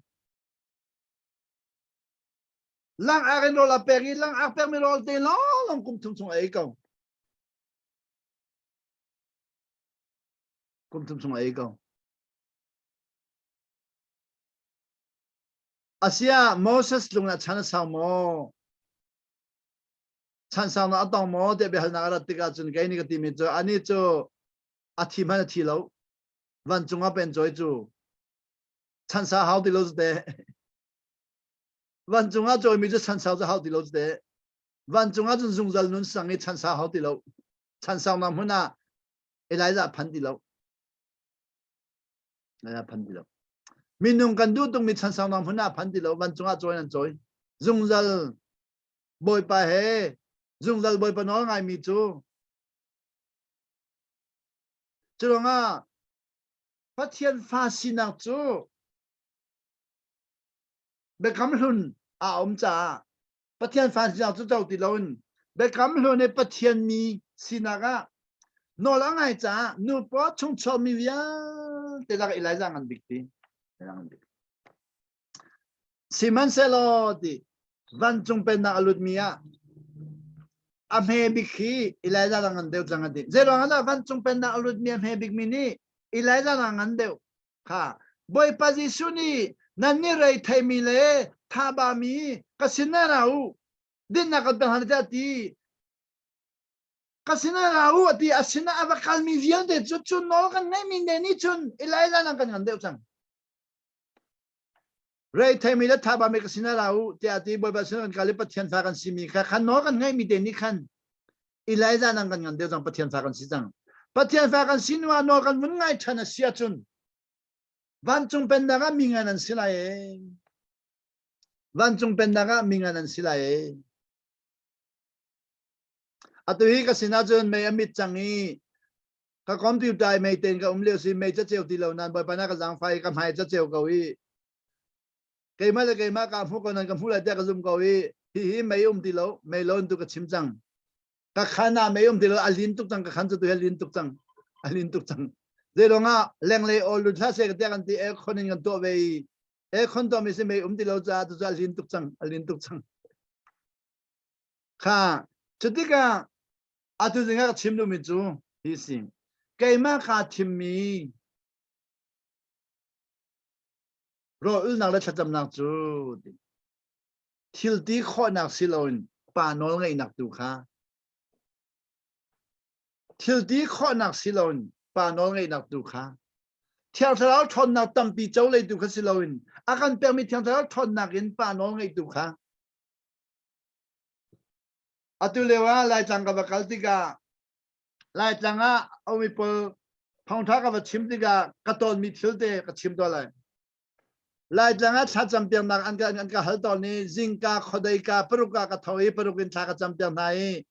lang arin lo la peri lang a per mi lo te lo long kum thum chung ai ko kum thum chung ai ko Asia Moses lung na chan sa mo chan sa na atong mo de be hal na ra tika chun kai ni ka ti mi cho ani cho athi man thi lo van chung a pen choi chu chan sa how di lo de van chung a choi mi cho chan sa how di lo de van chung a chun sung zal nun sang ni chan sa how di lo chan sa na huna Elijah phan di lo na phan di lo minung kan du tung mi chan sang nam huna phan di lo van chung a choi nan choi sung zal boy pa he sung zal boy pa no ngai mi chu chunga pathian fa sinak chu be kam hun a cha pathian fa sinak chu chau ti lon be kam hun ne pathian mi sinaga no la ngai cha nu po chung cho mi ya te la Elijah ngan bikti Siman selo di van chung pen na alut mia amhe bikhi Elijah ngan deu chang di zero ngana van chung pen na alut mia amhe bik mini Elijah ngan deu kha boy pa Jisu ni nan ni rei thai mi le tha ba mi kasina rau din na kan han ta ti kasina rau ati asina avakal mi vian de chu no kan ngai mi ne ni chun Elijah nang kan ngandeu chang rei thai mi la tha ba mi kasina rau ti ati boy ba sin kan le pathian fa kan simi kha khan no kan ngai mi de ni khan Elijah nang kan ngandeu chang pathian fa kan si chang pathian fa kan sinwa no kan mun ngai thana sia chun van chung pen daga minganan sila e van chung pen daga minganan sila e atui ka sinajun may amit changi ka computer may ten ka umleo si may chacheu tilaw nan boy pana ka jang fai ka mai chacheu kawi keima ka phu ko nan ka phu la ta ka zum kawi hi may tilaw may lon tu ka chimchang ka khana may tilaw alin tuk chang ka khan chu tu alin tuk chang Zero nga lengle olu tha se ka kan ti e khonin kan to ve e khon to mi se me ti lo cha tu cha alin tuk chang kha chutika atu zinga chim lu mi chu hi sim keima kha thim mi ro ul na la cham nak chu thil ti kho nak silon pa nol ngai nak tu kha thil ti kho nak silon pa nol ngai nak tu kha thiang thao thon nak tam pi chau le tu kha silon akan pe mi thiang thao thon nak in pa nol ngai tu kha atu lewa lai chang ka bakal tika lai changa omi pol phong tha ka chim tika ka ton mi thil te ka chim to lai changa cha cham piang nak an ka hal to ni jingka khodai ka pruka ka thoi prukin cha ka cham piang nai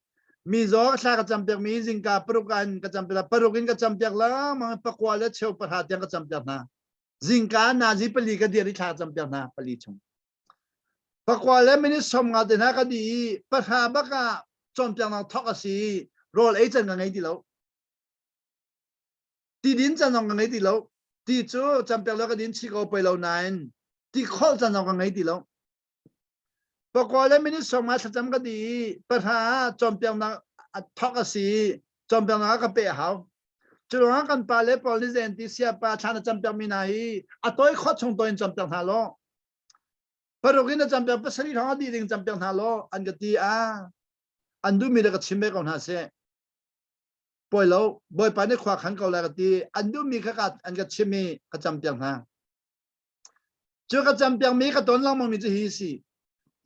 mi zo sa ka champiak mi jingka prukan ka champiak parukin ka champiak la ma pakwala cheu parha tiang ka champiak na jingka na ji pali ka diri tha champiak na pali chung pakwala mini som nga de na ka di parha ba ka champiak na thok asi rol e chan ngai di lo ti din chan ngai di lo ti chu champiak la ka din chi ko pe lo nine ti khol chan ngai di lo pakwala mini som ma cham ka di parha champiak na thok asi champiak na ka pe hao chuang kan pa le police and sia pa chana champiak mi nai atoi kho chung toin champiak na lo parugin champiak pa sari thang di ding champiak na lo an ga ti a andu mi ka chimbe ka na se poi lo boy pa ne khwa khan ka la ka ti andu mi ka an ga chimi ka champiak na chu ka champiak mi ka ton lang mo mi chi hi si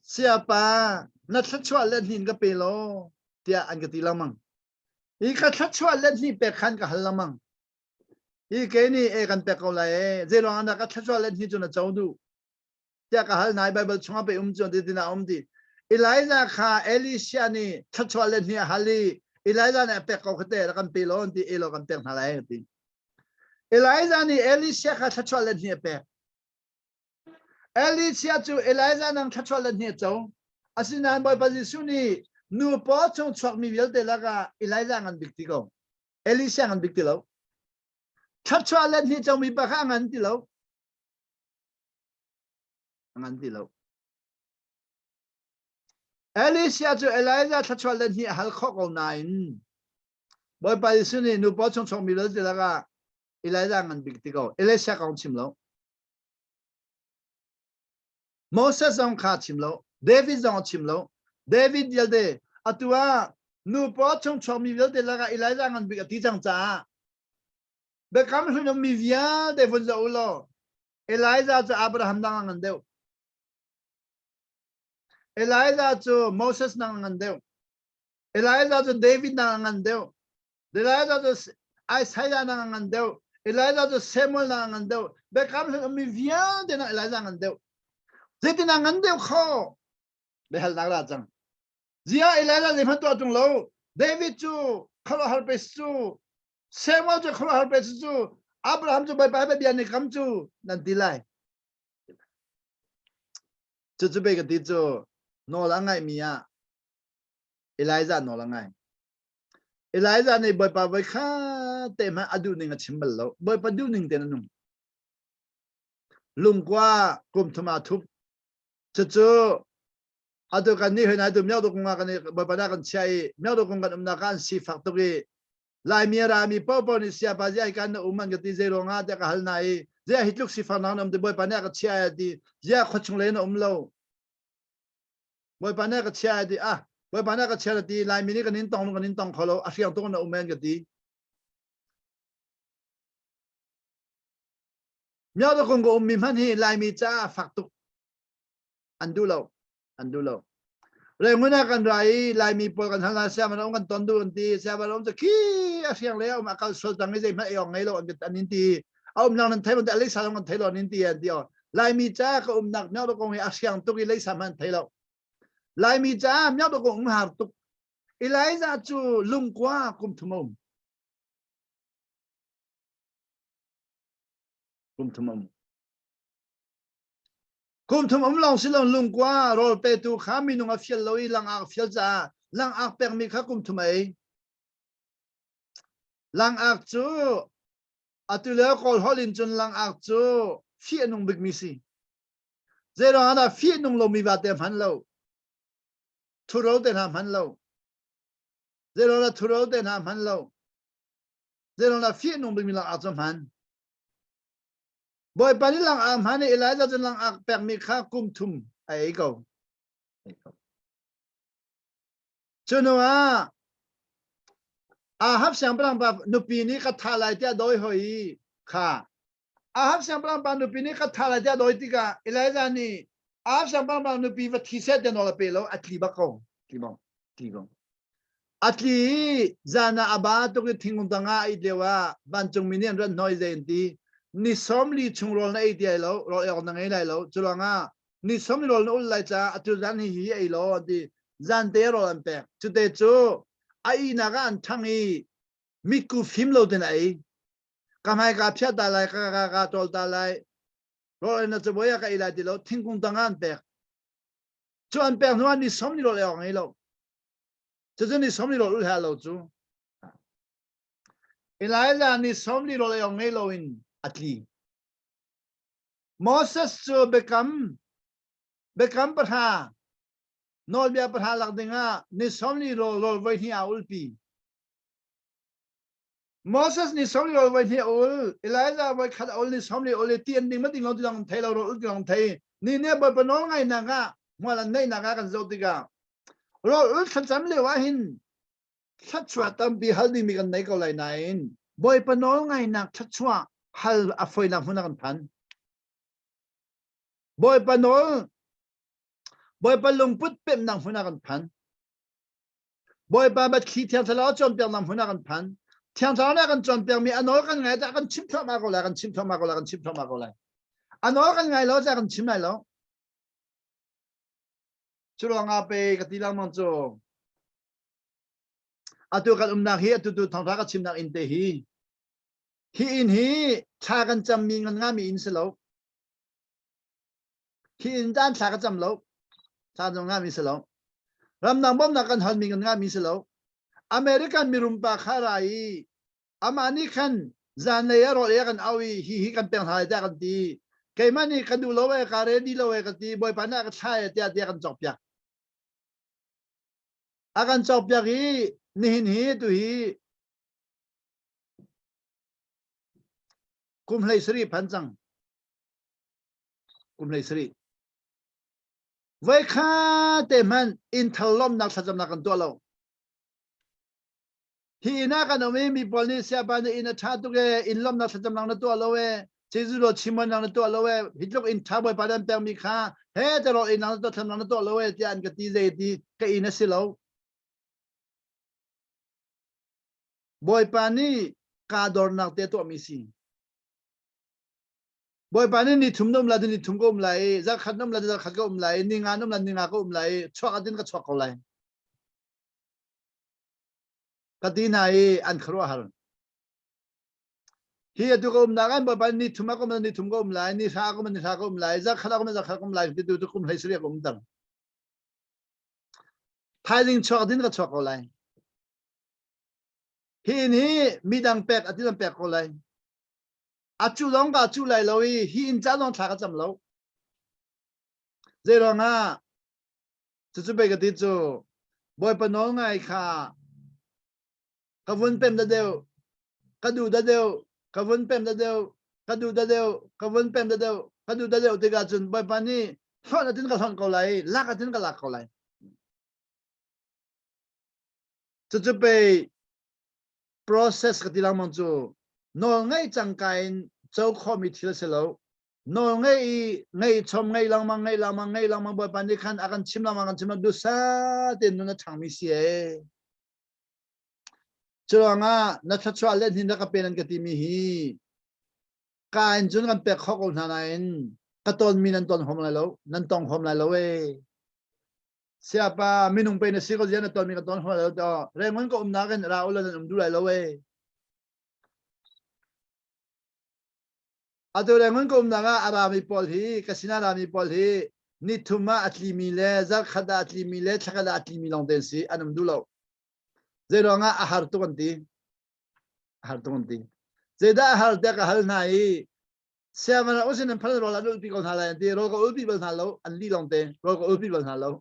sia pa na thachwa le nin ka pe lo tia an ga ti lamang I ka thachwa le ni pe khan ka halamang I ke ni e kan pe ko la e zelo anda ka thachwa le ni chu na chau du tia ka hal nai bible chunga pe chu di na di Elijah kha Elisha ni thachwa le ni hali Elijah na pe ko khate kan pe lo ti elo kan pe na la e ti Elijah ni Elisha kha thachwa le ni pe Elisha chu Elijah nang thachwa le ni chau asinan boy position ni nu po chung chok mi vil de la ga Elijah ngan bikti ko Elisha ngan bikti lo thachwa le ni chau mi pa kha ngan ti lo Elisha chu Elijah thachwa le ni hal kho ko nine boy position ni nu po chung chok mi vil de la ga Elijah ngan bikti ko Elisha kaung chim lo Moses ong kha chim lo David ong chim lo David yelde atua nu po chung chom mi vil de la ga Elijah ngan bi ti chang cha be kam hu no mi via de fun zo lo Elijah chu Abraham nang ngan deu Elijah chu Moses nang ngan deu Elijah chu David nang ngan deu Elijah chu Isaiah nang ngan deu Elijah chu Samuel nang ngan deu be kam hu no mi via de na Elijah ngan deu zeti nang ngan deu kho be hal nang la chang Zia Elijah le phanto tung lo David chu khalo har pe chu Samuel chu khalo har pe chu Abraham chu bai bai bian ni kam chu nan dilai chu be ga ti chu no la ngai mi ya Elijah no la ngai Elijah ni bai pa bai kha te ma adu ni nga chimbal lo bai pa du ning te na nung lung kwa kum thuma thup chu Ado kan ni hena do miao do kung kan ba ba kan chai miao do kung kan na kan si fak to ge lai mi ra mi po po ni sia ba ja kan uman ge ti zero nga ta ka hal nai ja hitluk si fa na nam de boy pa na ka chai di ja kho chung le na lo boy pana ka chia di boy pana ka chia di lai mini ka nin tong kholo asyang tong na umen ka di mya do kong go mi man hi lai mi cha phak tu andu loเลยเมื่อนักกันไรลายมีปนกันทั้งนั้นเสียมันต้องกันตอนดูกันทีเสียมันต้องจะขี้เสียงแล้วมาเขาสดจังไม่ใช่ไม่ยอมไงเราอันนี้ทีเอาหนังนั้นไทยมันแต่เล็กสาวมันไทยเราอันนี้ทีเดียวลายมีจ้าก็หนักเนื้อตัวกงเสียงตุกิเล็กสาวมันไทยเราลายมีจ้าเนื้อตัวกงหาตุกอีไลจะจูลุงกว่ากุมทุมลองสิลองลุงกว่าโรเปตูขามีนุ่งเฟียลลอยลังอักเฟียลจ้าลังอักเปรมีข้ากุมทุมลังอักจูอัตุเลกอลฮอลินจนลังอักจูฟีนุ่งบิกมิซีเจรอนาฟีนุ่งลมีบาเตมันเลวทุโรเตนามันเลวเจรอนาทุโรเตนามันเลวเจรอนาฟีนุ่งบิกมิลังอักจมันบ่อยปานี้ลังอักมันนี่หลายจะจนลังอักเปรมีข้ากุมทุมไอ้ก็จนว่าฮับเสียงปรางปานุปีนี้ก็ทาลายเจ้าโดยหอยค่ะฮับเสียงปรางปานุปีนี้ก็ทาลายเจ้าโดยที่กะอะไรจานี่ฮับเสียงปรางปานุปีวัดที่เสด็จนอลเปโลอัตลีบักงอัตลีจานาอาบาตุกทิ้งกุมตังอาอิเดียวว่าบันจงมิเนียนรันน้อยเจนตีนิสมลีชุงโรลในไอเดียโลโรเอลนังไงไลโลจุลงานิสมลีโรลอุลไลจ้าอัตุจันฮีไอโลดีจันเตโรลันเปกจุดเตจูไอ้นักอันทั้งนี้มิกูฟิมโลเดนไอ้กำไมกับเพียดอะไรกับโจลตาไลเราเอ็นจะบอกว่ากับอีไลติโลทิ้งกุงตังอันเปกจวนเปกนัวนิสมลีโรเลยไงโลจะนิสมลีโรอุลฮาโลจูอีไลจะนิสมลีโรเลยไงโลอินอัตลีโมเสสจูเบคัมประธานนอลเบียประธานหลักดึงนิสมลีโรไว้ที่อาอุลปีโมเสสนิสมลีโรไว้ที่อาอุลเอลิซาไว้ขัดอาอุลนิสมลีโอเลตีนดิ่งมาดิ่งเราที่ลังไทยเราอุลที่ลังไทยนี่เนี่ยบนปนน้องไงนักมัวลันในนักกันโจติกาเราอุลสันจำเลยว่าหินชัดชัวตั้มปีฮัลดีมีกันไหนก็ไหลไหนบนปนน้องไงนักชัดชัวฮัลอฟอยนักหุ่นกันพันบอยปนอลบอยปลุงพุทธเป็นนักหุ่นกันพันบอยปาบัดขี้เทียนทะเลาะจนเป็นนักหุ่นกันพันเทียนทะเลาะกันจนเป็นมีอันน้อยกันไงจะกันชิมเข้ามาก็แล้วกันชิมเข้ามาก็แล้วกันชิมเข้ามาก็แล้วอันน้อยกันไงแล้วจะกันชิมไหนแล้วชุดงาไปกติลังมันโจอัตุกันนักฮีอัตุทางทักชิมนักอินเตฮีฮีอินฮีชากันจำมีเงินง่ามีอินสโลฮีอินด้านชากันจำโลชาจงง่ามีสโลรำนางบ่มนักกันหันมีเงินง่ามีสโลอเมริกันมีรุมปาคารายอามานี่ขันจานเลยรอเอกันเอาฮีกันเป็นหายได้กันดีเกมันนี่กันดูโลเวการเรดีโลเวกันดีบอยปานากันใช่เดียกันจบยักอากันจบยักฮีนี่ฮีตุฮีกุมเลยสรีพันจังกุมเลยสรีไว้ข้าแต่มันอินทลมนักสัจจ์นักกันตัวเราฮีน่ากันเอาไม่มีปอลิเซียบานอินชาตุเกอินลมนักสัจจ์นักตัวเราเจสุโรชิมันนักตัวเราฮิตลกอินชาบอยปาดันเปรมีข้าเฮ้จะรออินนักตัวทำนักตัวเราที่อันกตีเจดีก็อินสิเราบอยปานี่กาดอร์นักเตตัวมิซีบอยปานี่นี่ทุ่มน้ำลายนี่ทุ่มก็ไหลจะขัดน้ำลายจะขัดก็ไหลนี่งานน้ำลายนี่งานก็ไหลชักอันนี้ก็ชักก็ไหลกตินายอันครัวฮาร์ที่ตัวก็นักบอยปานี่ทุ่มก็มันนี่ทุ่มก็ไหลนี่ชาก็มันนี่ชาก็ไหลจะขัดก็มันจะขัดก็ไหลที่ตัวก็ไหลเสียก็มันตั้งไทยลิงชักอันนี้ก็ชักก็ไหลที่นี่มีดังแปกอันนี้ดังแปกก็ไหลอาจูลองกับจูไลลอยฮีอินจ้าลองทักจำเราเจรองจะไปกันที่จูบอยปนองไงค่ะกวนเป็นเดียวกดูเดียวกวนเป็นเดียวกดูเดียวกวนเป็นเดียวกดูเดียวที่กาจุนบอยปานี่ทอนอันนี้ก็ทอนเขาไหลลักอันนี้ก็ลักเขาไหล จะไป process กติลามังจูนอลไงจังการเจ้าคอมมิตี้เสร็จแล้วนอลไงชมไงลังมังบ่อยปานนี้คันอาการชิมลังมังกันชิมลังดูซาเต็นนู้นทางมิเสียจรวงนัทชัวเล่นหินนักเป็นกันที่มีฮีการจุนกันเป็กข้อกันนายกระต้นมีนันต้นหอมอะไรแล้วนันต้นหอมอะไรแล้วsiapa minum pe nasi ko jian ton mi ka ton ho lo to rengon ko umna kan Rawlulh nan du lai lo we ado rengon ko umna ga arami pol hi kasina rami pol hi ni thuma atli mi le zar khada atli mi le thakada atli mi long den si anum du lo zero nga ahar to kan ti zeda ahar de ka hal nai siapa na usin phal ro la du pi ko na la ti ro ko upi bal na lo an li long den ro ko upi bal na lo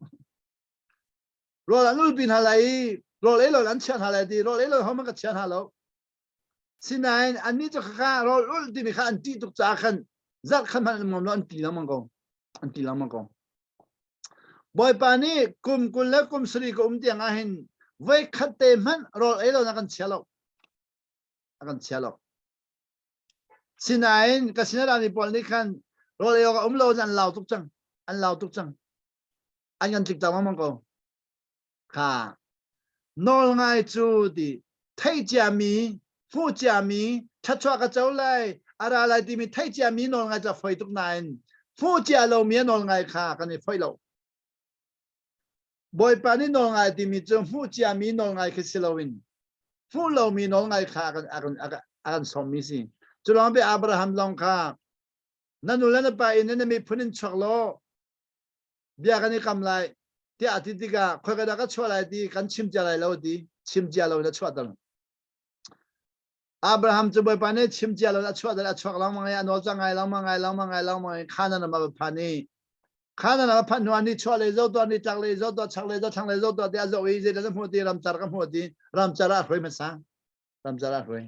rồi là nuôi pin hà lại rồi lấy rồi ăn chén hà lại đi rồi lấy rồi không có chén hà lâu xin này anh đi cho khá rồi luôn thì mình khá anh đi tục trả khăn rất khăn mà nó anh tì lắm mà con bồi pani cùng lấy cùng sri cùng tiếng anh với khát tem hắn rồi lấy rồi nó cần chén lâu xin này cái xin này bọn đi khăn rồi lấy rồi lâu anh lao tục chăng anh ăn trực tao mà conค่ะนอลไงจูดิไทยจามีฟูจามีชัดๆก็เจ้าเลยอะไรที่มีไทยจามีนอลไงจะไฟทุกนายฟูจาเรามีนอลไงค่ะกันนี่ไฟเราบ่อยปานนี้นอลไงที่มีจงฟูจามีนอลไงคือสิเราวินฟูเรามีนอลไงค่ะกันสมมีสิจะลองไปอับราฮัมลองค่ะนั่นนู่นนั่นไปนั่นมีพื้นช็อกโลเบียกันนี่กำไรที่อาทิตย์ก็คอยกันก็ช่วยอะไรดีกันชิมจะอะไรแล้วดีชิมจะเราจะช่วยตลอดอับราฮัมจะไปปานนี้ชิมจะเราจะช่วยแต่ละช่วยเราไม่อันนู้นจะไงเราไม่ข้านั่นมาปานนี้ข้านั่นมาพันวันนี้ช่วยเลยเจ้าตัวนี้จักเลยเจ้าตัวชักเลยเจ้าตัวเดี๋ยวจะวิ่งจะจะพูดดีรำจาระพูดดีรำจาระรวยมั้ยสังรำจาระรวย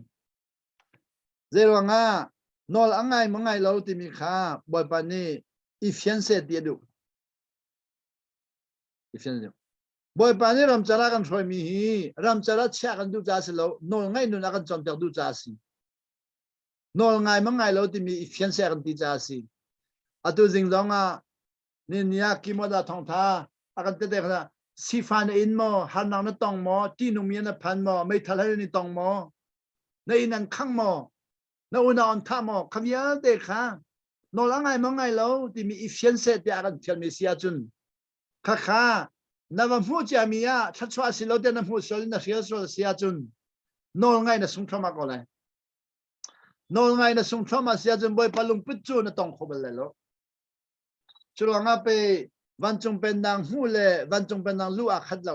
เจ้าว่านอลอังไงมังไงเราที่มีข้าบ่อยปานนี้อีเฟียนเซตีดูบ่อยปานนี้รำจาระกันช่วยมีฮีรำจาระเชื่อกันดูจ้าสิเราโนลไงนู่นกันจอมจากดูจ้าสิโนลไงมังไงเราที่มีเฟียนเสียกันตีจ้าสิอะตัวจริงจังนี่กิโมดาทองท่าอากันเตะๆกันสีฟ้าในอินโมหันนางนั่นตองโมที่นุ่มยันนั่นพันโมไม่ทะเลนี่ตองโมในอินนั่นข้างโมในอุณหภูมิท่าโมคำยันเด็กค่ะโนลไงมังไงเราที่มีเฟียนเสียที่อากันเทียนมีเสียจุนข้านับพูดจะมีชัดชัวสิเราเดินนับพูดส่วนนั้นเสียจุนโนลไงนะสุ่มทำมาก่อนเลยโนลไงนะสุ่มทำมาเสียจุนบ่อยปลุงปิดจูนต้องขบเลยแล้วช่วงนั้นไปวันจงเป็นนางหูเล่วันจงเป็นนางลู่อาขัดเรา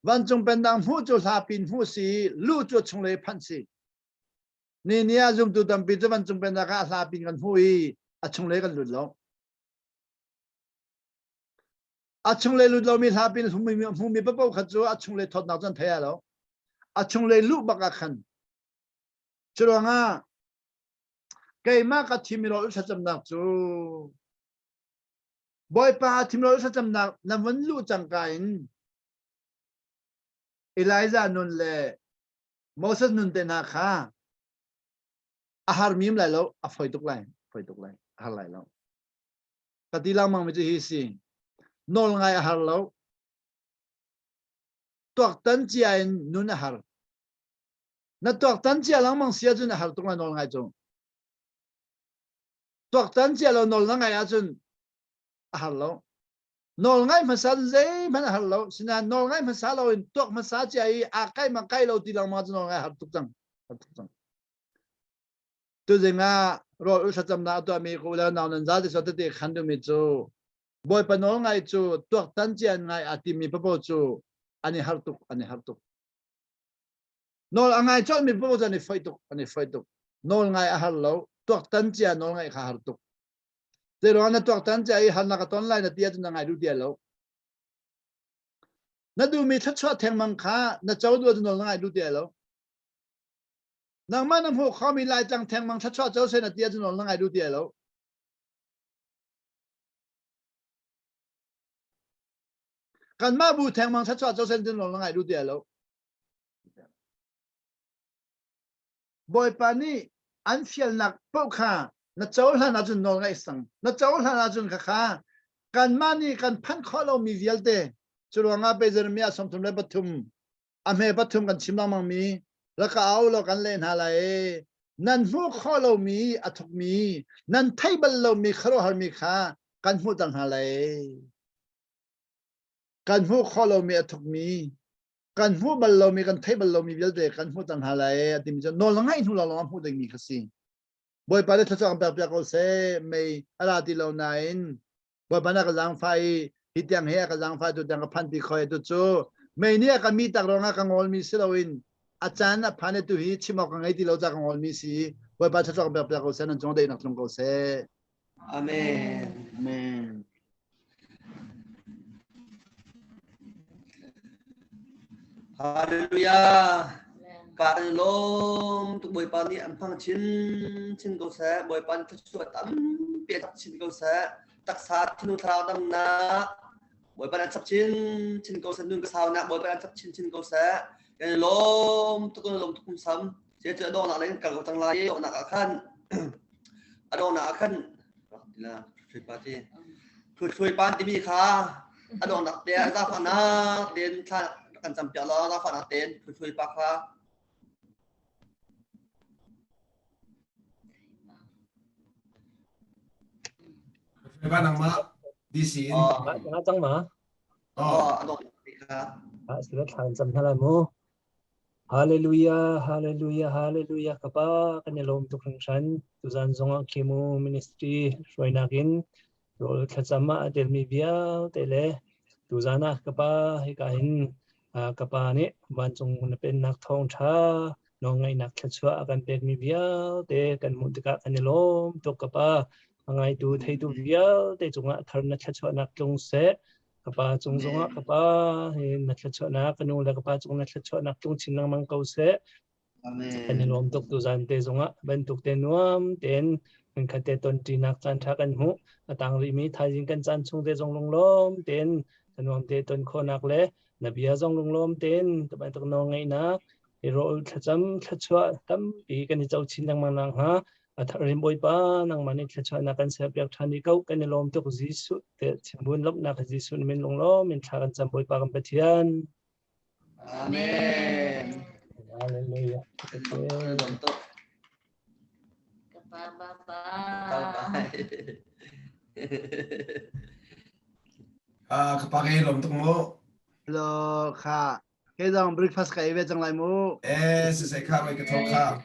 วันจงเป็นนางหูจุลาปินหูสีลู่จุชงเลยพันสีนี่จุ่มตัวดำปีจะวันจงเป็นนางอาลาปินกันหูอีชงเลยกันหลุดแล้วชงเลยลุดเรามีลาปินหูมีปะเป้าขัดจูชงเลยทอดนักจันเทียแล้วชงเลยลุบักขันช่วงนั้นเกี่ยมากที่มีเราอุตส่าห์จำนักจูบ่อยปาที่เราอุตส่าห์จำนักนั้นวันลุจังกันเอลิซานุนเล่โมเสสนุนเตนาค่ะอาหารมีมไหลแล้วไฟตุกไลอาหารไหลแล้วกติลามังไม่จะฮิสินอลไงอาหารแล้วตัวตันจียนุนอาหารนั่นตัวตันจียลังมังเสียจุนอาหารตุกไลนอลไงจงตัวตันจียเรานอลไงอาจุนอาหารแล้วนอลไงภาษาเจ้มันอาหารแล้วสินะนอลไงภาษาเราตัวภาษาจียอาใกล้มาใกล้เราตีลังมาจุนนอลไงอาหารตุกจังตัวจริงเราอุตส่าห์จำนักตัวมีกูแล้วนาวนันซาที่สุดที่ขันดูมิจูบ่อยปนนอลไงจูตัวตันจียไงอาทิมีพระโพจูอันนี้หาตุกนอลไงจอดมีพระโพจูอันนี้ไฟตุกนอลไงอาหารแล้วตัวตันจียนอลไงขาหาตุกเดี๋ยวนั้นตัวตันจียหันนักตอนไลน์นั่นเดียจุนไงดูเดียแล้วนั่นดูมีทัชชะแทงมังค่านั่นเจ้าดูจุนนอลไงดูเดียแล้วนางมันน้ำหูเขามีลายจังแทงมังทัชชะเจ้าเสนเดียจุนนอลไงดูเดียแล้วกันมาบูแทงมังทัชชะเจ้าเสนจุนนอลไงดูเดียแล้ว boy pani an fial nak po kha na chawl han ajun nol ngai sang na chawl han ajun kha kan mani kan phan kholo mi vialte chuanga pe jermia somthum le bathum ame bathum kan chimlang mang mi laka aulo kan len halai nan hu kholo mi athuk mi nan thaibal lo mi kharo har mi kha kan hu tang halai kan hu kholo mi athuk mi kan hu bal lo mi kan thaibal lo mi vialte kan hu tang halai atim jo nol ngai hu lo lo hu ding mi khasi boy pa le thachang pa pa ko se mei ala ti lo nain boy pa na ka jang phai hi tiang he ka jang phai tu tang ka phan ti khoi tu chu mei nia ka mi tak ro nga ka ngol mi siloin achan na phane tu hi chimok ka ngai ti lo cha ka ngol mi si boy pa thachang pa pa ko se nan jong dei nak tlong ko se Amen. amen Hallelujah. Cả lom tụi bồi pan đi ăn phăng chín câu xe bồi pan thức chuột tắm biệt chín câu xe tắc sát thiên thao đâm na bồi pan ăn sắp chín câu xe nương cái sao na bồi pan ăn sắp chín câu xe cái lom tụi sắm chế chữa đo nào lấy cả cái thằng lai đo nào cả khăn đo nào khăn là chui pan thì mi khá đo nào để ra phản na đến thàกันจำเปียแล้วเราฝันเต้นช่วยปากค่ะ Ba nang ma di sin. Nga chang ma. Ano ka? Sila thang jam thala mo. Hallelujah, hallelujah, hallelujah. Kapa kanilom tu khangsan tu zan zonga KIMOT ministry roinakin rol khachama delmi bia tele tu zana kapa hikahin kapa ni banjung na pen nak thong tha no ngai nak khachwa akan pek mi bia te kan mutika kanilom to kapa ngai tu thei tu bia te chunga tharna khachwa nak tlong se kapa chung zonga kapa na khachwa na kanu la kapa chung na khachwa nak tlong chinang mang kau se Amen. kanilom tok tu zan te zonga ban tuk te nuam ten kan khate ton ti nak chan tha kan hu atang ri mi thajin kan chan chung te jong long lom ten kanuam te ton kho nak le na bia jong long lom ten tabai tok no ngai na rol thacham thachwa tam pi kan chau chin nang mang nang ha atharim boi pa nang mani thachwa na kan se pyak thani kau kanilom tok jisu te chimbun lop na jisu min long lom min tha kan cham boi pa kan pathian Amen. hallelujah Lom tok. Baba. Kapag lom tuk mo. lo kha cái dòng breakfast cái về trong lại mu Sẽ khá với cái thô khá.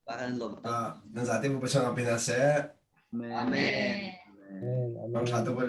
Bakal lom tok. Nang zati mo pa siya ng pinase. amen Amen. amen Ang kato ba